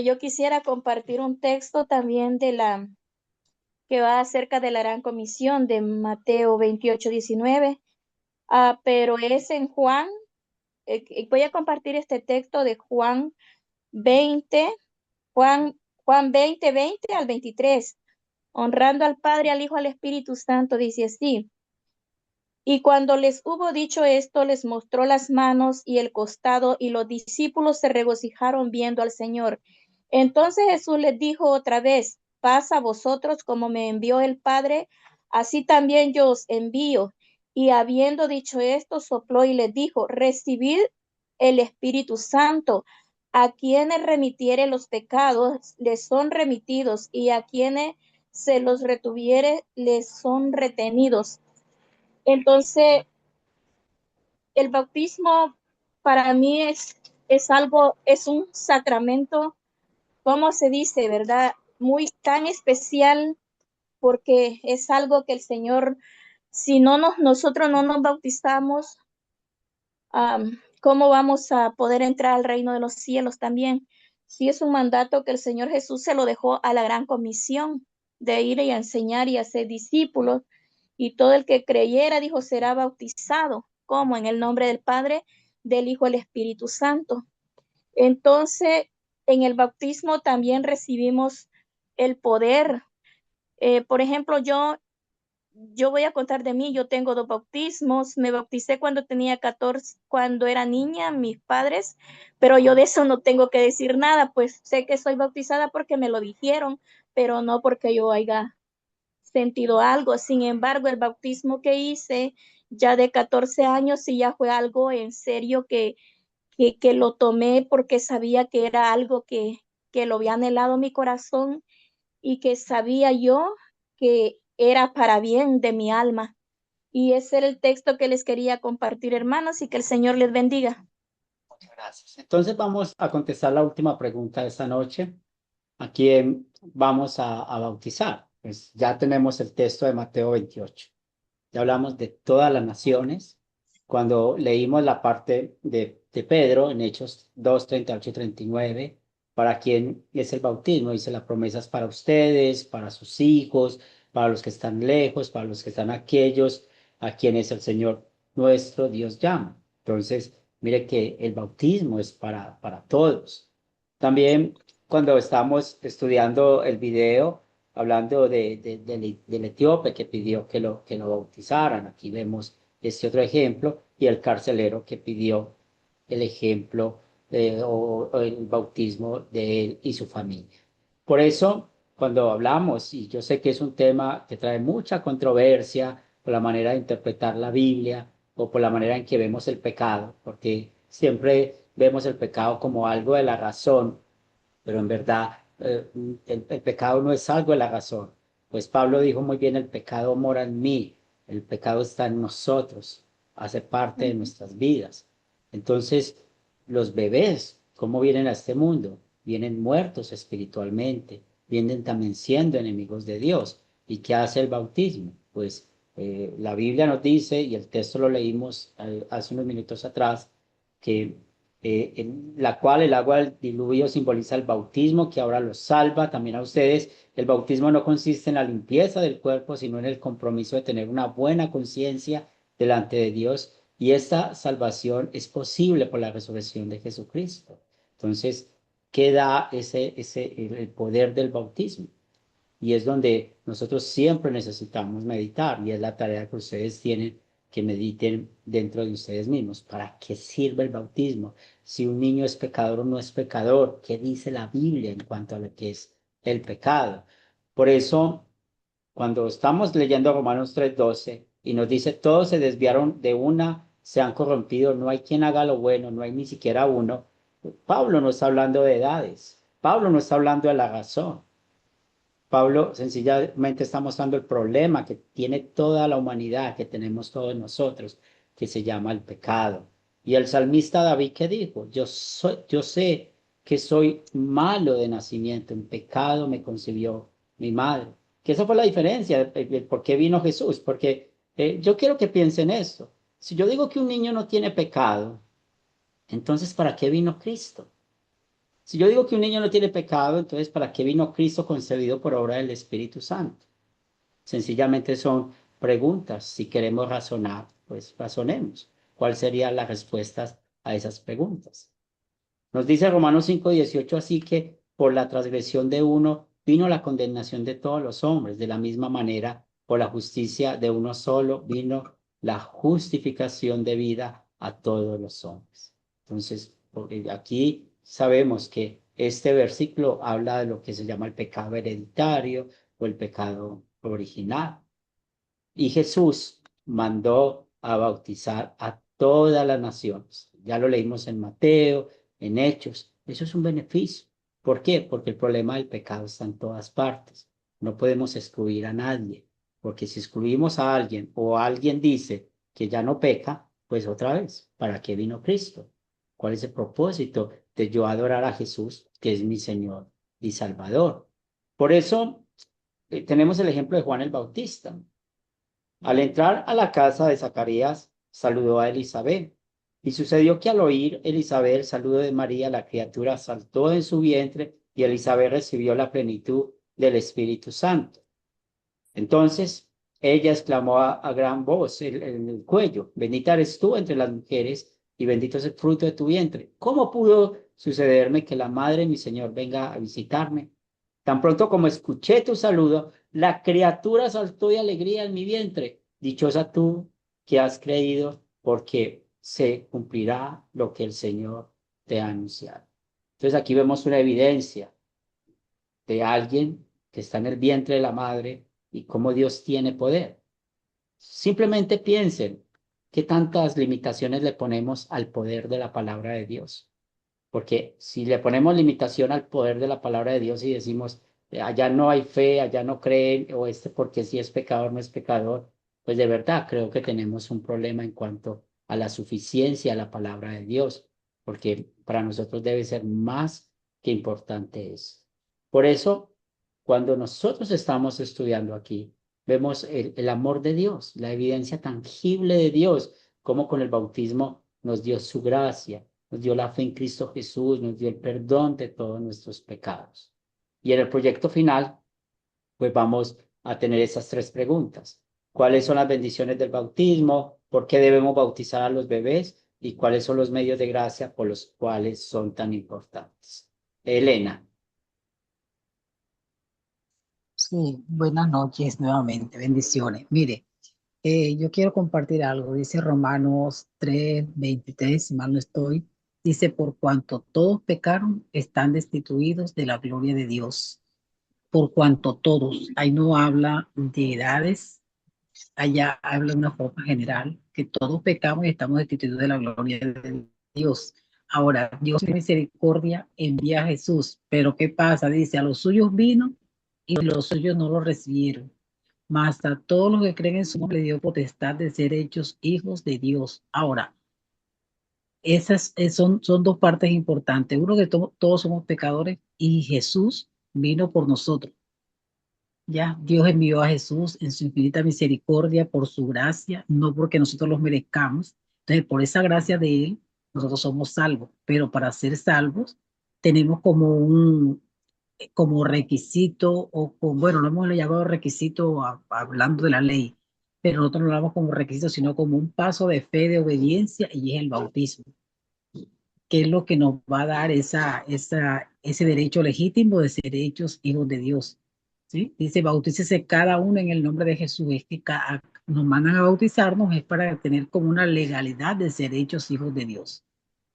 Yo quisiera compartir un texto también que va acerca de la gran comisión de Mateo 28:19, pero es en Juan. Voy a compartir este texto de Juan 20, Juan 20 al 23, honrando al Padre, al Hijo, al Espíritu Santo, dice así. Y cuando les hubo dicho esto, les mostró las manos y el costado, y los discípulos se regocijaron viendo al Señor. Entonces Jesús les dijo otra vez, paz a vosotros, como me envió el Padre, así también yo os envío. Y habiendo dicho esto, sopló y les dijo, recibid el Espíritu Santo. A quienes remitiere los pecados, les son remitidos, y a quienes se los retuviere, les son retenidos. Entonces, el bautismo para mí es algo, es un sacramento, ¿cómo se dice, verdad? Muy tan especial, porque es algo que el Señor, si nosotros no nos bautizamos, ¿cómo vamos a poder entrar al reino de los cielos también? Sí, es un mandato que el Señor Jesús se lo dejó a la gran comisión de ir y a enseñar y a ser discípulos, y todo el que creyera, dijo, será bautizado, como en el nombre del Padre, del Hijo, del Espíritu Santo. Entonces, en el bautismo también recibimos el poder. Por ejemplo, yo voy a contar de mí. Yo tengo 2 bautismos. Me bauticé cuando tenía 14, cuando era niña, mis padres, pero yo de eso no tengo que decir nada, pues sé que soy bautizada porque me lo dijeron, pero no porque yo haya sentido algo. Sin embargo, el bautismo que hice ya de 14 años sí ya fue algo en serio que lo tomé porque sabía que era algo que lo había anhelado mi corazón, y que sabía yo que era para bien de mi alma. Y ese era el texto que les quería compartir, hermanos, y que el Señor les bendiga. Muchas gracias. Entonces vamos a contestar la última pregunta de esta noche. ¿A quién vamos a bautizar? Pues ya tenemos el texto de Mateo 28. Ya hablamos de todas las naciones. Cuando leímos la parte de Pedro en Hechos 2, 38 y 39, ¿para quién es el bautismo? Dice, la promesa es para ustedes, para sus hijos, para los que están lejos, para los que están aquellos a quienes el Señor nuestro Dios llama. Entonces, mire que el bautismo es para todos. También cuando estamos estudiando el video, hablando del etíope que pidió que lo bautizaran. Aquí vemos este otro ejemplo y el carcelero que pidió el ejemplo o el bautismo de él y su familia. Por eso, cuando hablamos, y yo sé que es un tema que trae mucha controversia por la manera de interpretar la Biblia o por la manera en que vemos el pecado, porque siempre vemos el pecado como algo de la razón, pero en verdad el pecado no es algo de la razón. Pues Pablo dijo muy bien, el pecado mora en mí, el pecado está en nosotros, hace parte de nuestras vidas. Entonces, los bebés, ¿cómo vienen a este mundo? Vienen muertos espiritualmente, vienen también siendo enemigos de Dios. ¿Y qué hace el bautismo? Pues la Biblia nos dice, y el texto lo leímos hace unos minutos atrás, que en la cual el agua del diluvio simboliza el bautismo que ahora los salva también a ustedes. El bautismo no consiste en la limpieza del cuerpo, sino en el compromiso de tener una buena conciencia delante de Dios. Y esta salvación es posible por la resurrección de Jesucristo. Entonces, ¿qué da el poder del bautismo? Y es donde nosotros siempre necesitamos meditar, y es la tarea que ustedes tienen, que mediten dentro de ustedes mismos. ¿Para qué sirve el bautismo? Si un niño es pecador o no es pecador, ¿qué dice la Biblia en cuanto a lo que es el pecado? Por eso, cuando estamos leyendo Romanos 3:12 y nos dice, todos se desviaron de una, se han corrompido, no hay quien haga lo bueno, no hay ni siquiera uno. Pablo no está hablando de edades, Pablo no está hablando de la razón. Pablo sencillamente está mostrando el problema que tiene toda la humanidad, que tenemos todos nosotros, que se llama el pecado. Y el salmista David, ¿qué dijo? Yo sé que soy malo de nacimiento, en pecado me concibió mi madre. Que esa fue la diferencia, por qué vino Jesús, porque yo quiero que piensen esto. Si yo digo que un niño no tiene pecado, entonces ¿para qué vino Cristo? Si yo digo que un niño no tiene pecado, entonces ¿para qué vino Cristo concebido por obra del Espíritu Santo? Sencillamente son preguntas. Si queremos razonar, pues razonemos. ¿Cuáles serían las respuestas a esas preguntas? Nos dice Romanos 5:18, así que por la transgresión de uno vino la condenación de todos los hombres. De la misma manera, por la justicia de uno solo vino la justificación de vida a todos los hombres. Entonces, porque aquí sabemos que este versículo habla de lo que se llama el pecado hereditario o el pecado original. Y Jesús mandó a bautizar a todas las naciones. Ya lo leímos en Mateo, en Hechos. Eso es un beneficio. ¿Por qué? Porque el problema del pecado está en todas partes. No podemos excluir a nadie, porque si excluimos a alguien o alguien dice que ya no peca, pues otra vez, ¿para qué vino Cristo? ¿Cuál es el propósito de yo adorar a Jesús, que es mi Señor y Salvador? Por eso tenemos el ejemplo de Juan el Bautista. Al entrar a la casa de Zacarías, saludó a Elizabeth. Y sucedió que al oír Elizabeth el saludo de María, la criatura saltó en su vientre y Elizabeth recibió la plenitud del Espíritu Santo. Entonces ella exclamó a gran voz en el cuello, bendita eres tú entre las mujeres y bendito es el fruto de tu vientre. ¿Cómo pudo sucederme que la madre de mi Señor venga a visitarme? Tan pronto como escuché tu saludo, la criatura saltó de alegría en mi vientre. Dichosa tú que has creído, porque se cumplirá lo que el Señor te ha anunciado. Entonces aquí vemos una evidencia de alguien que está en el vientre de la madre y cómo Dios tiene poder. Simplemente piensen qué tantas limitaciones le ponemos al poder de la palabra de Dios. Porque si le ponemos limitación al poder de la palabra de Dios y decimos, allá no hay fe, allá no creen, o porque si es pecador no es pecador, pues de verdad creo que tenemos un problema en cuanto a la suficiencia de la palabra de Dios. porque para nosotros debe ser más que importante eso. Por eso, cuando nosotros estamos estudiando aquí, vemos el amor de Dios, la evidencia tangible de Dios, como con el bautismo nos dio su gracia, nos dio la fe en Cristo Jesús, nos dio el perdón de todos nuestros pecados. Y en el proyecto final, pues vamos a tener esas 3 preguntas. ¿Cuáles son las bendiciones del bautismo? ¿Por qué debemos bautizar a los bebés? ¿Y cuáles son los medios de gracia por los cuales son tan importantes? Elena. Sí, buenas noches nuevamente, bendiciones. Mire, yo quiero compartir algo. Dice Romanos 3:23, si mal no estoy. Dice, por cuanto todos pecaron, están destituidos de la gloria de Dios. Por cuanto todos, ahí no habla de edades, allá habla de una forma general, que todos pecamos y estamos destituidos de la gloria de Dios. Ahora, Dios en misericordia envía a Jesús, pero ¿qué pasa? Dice, a los suyos vino y los suyos no lo recibieron. Mas a todos los que creen en su nombre le dio potestad de ser hechos hijos de Dios. Ahora, esas son 2 partes importantes. Uno, que todos somos pecadores y Jesús vino por nosotros. Ya, Dios envió a Jesús en su infinita misericordia por su gracia, no porque nosotros los merezcamos. Entonces, por esa gracia de Él, nosotros somos salvos. Pero para ser salvos, tenemos como requisito, bueno, lo hemos llamado requisito hablando de la ley, pero nosotros no lo hablamos como requisito, sino como un paso de fe, de obediencia, y es el bautismo, que es lo que nos va a dar ese derecho legítimo de ser hechos hijos de Dios. ¿Sí? Dice, bautícese cada uno en el nombre de Jesús. Es que nos mandan a bautizarnos, es para tener como una legalidad de ser hechos hijos de Dios.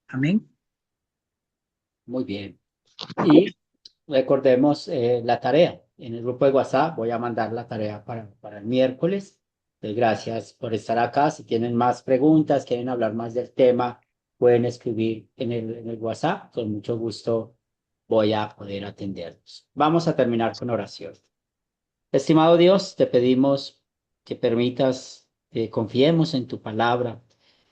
Amén. Muy bien. Y recordemos la tarea. En el grupo de WhatsApp voy a mandar la tarea para el miércoles. Gracias por estar acá. Si tienen más preguntas, quieren hablar más del tema, pueden escribir en el WhatsApp. Con mucho gusto voy a poder atenderlos. Vamos a terminar con oración. Estimado Dios, te pedimos que permitas que confiemos en tu palabra,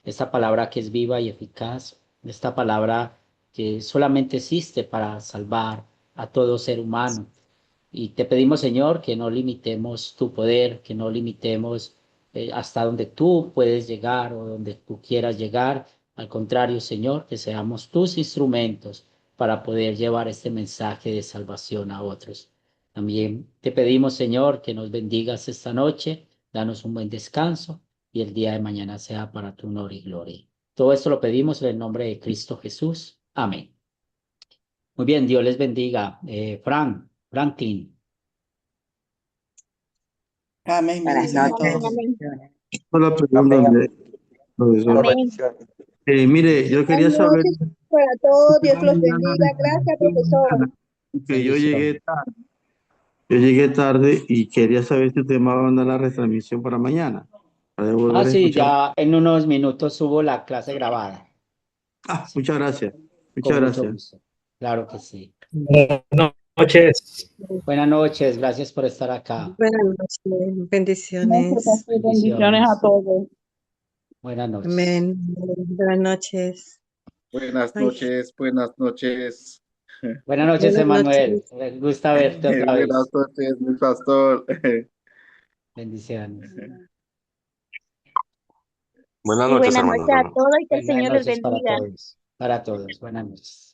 esta palabra que es viva y eficaz, esta palabra que solamente existe para salvar a todo ser humano. Y te pedimos, Señor, que no limitemos tu poder, que no limitemos hasta donde tú puedes llegar o donde tú quieras llegar. Al contrario, Señor, que seamos tus instrumentos para poder llevar este mensaje de salvación a otros. También te pedimos, Señor, que nos bendigas esta noche, danos un buen descanso y el día de mañana sea para tu honor y gloria. Todo esto lo pedimos en el nombre de Cristo Jesús. Amén. Muy bien, Dios les bendiga. Franklin. Amén. Buenas Bendiciones a noches. todos. Una pregunta, profesor. Amén. Mire, yo quería Buenas saber noches para todos. Dios los bendiga. Gracias, profesor. que yo llegué tarde. Yo llegué tarde y quería saber si usted me va a mandar la retransmisión para mañana, para volver a Sí, escuchar. ya en unos minutos subo la clase grabada. Muchas gracias. Muchas Con mucho gracias. gusto. Claro que sí. Buenas noches. Buenas noches, gracias por estar acá. Buenas noches, bendiciones. Bendiciones a todos. Buenas noches. Amén. Buenas noches. Buenas Ay. noches, buenas noches. Buenas noches, Buenas Emanuel. noches. Me gusta verte otra vez. Buenas noches, mi pastor. Bendiciones. Buenas Y noches, buenas hermano. noches a todos y que el Buenas Señor les noches para bendiga. todos. Para todos. Buenas noches.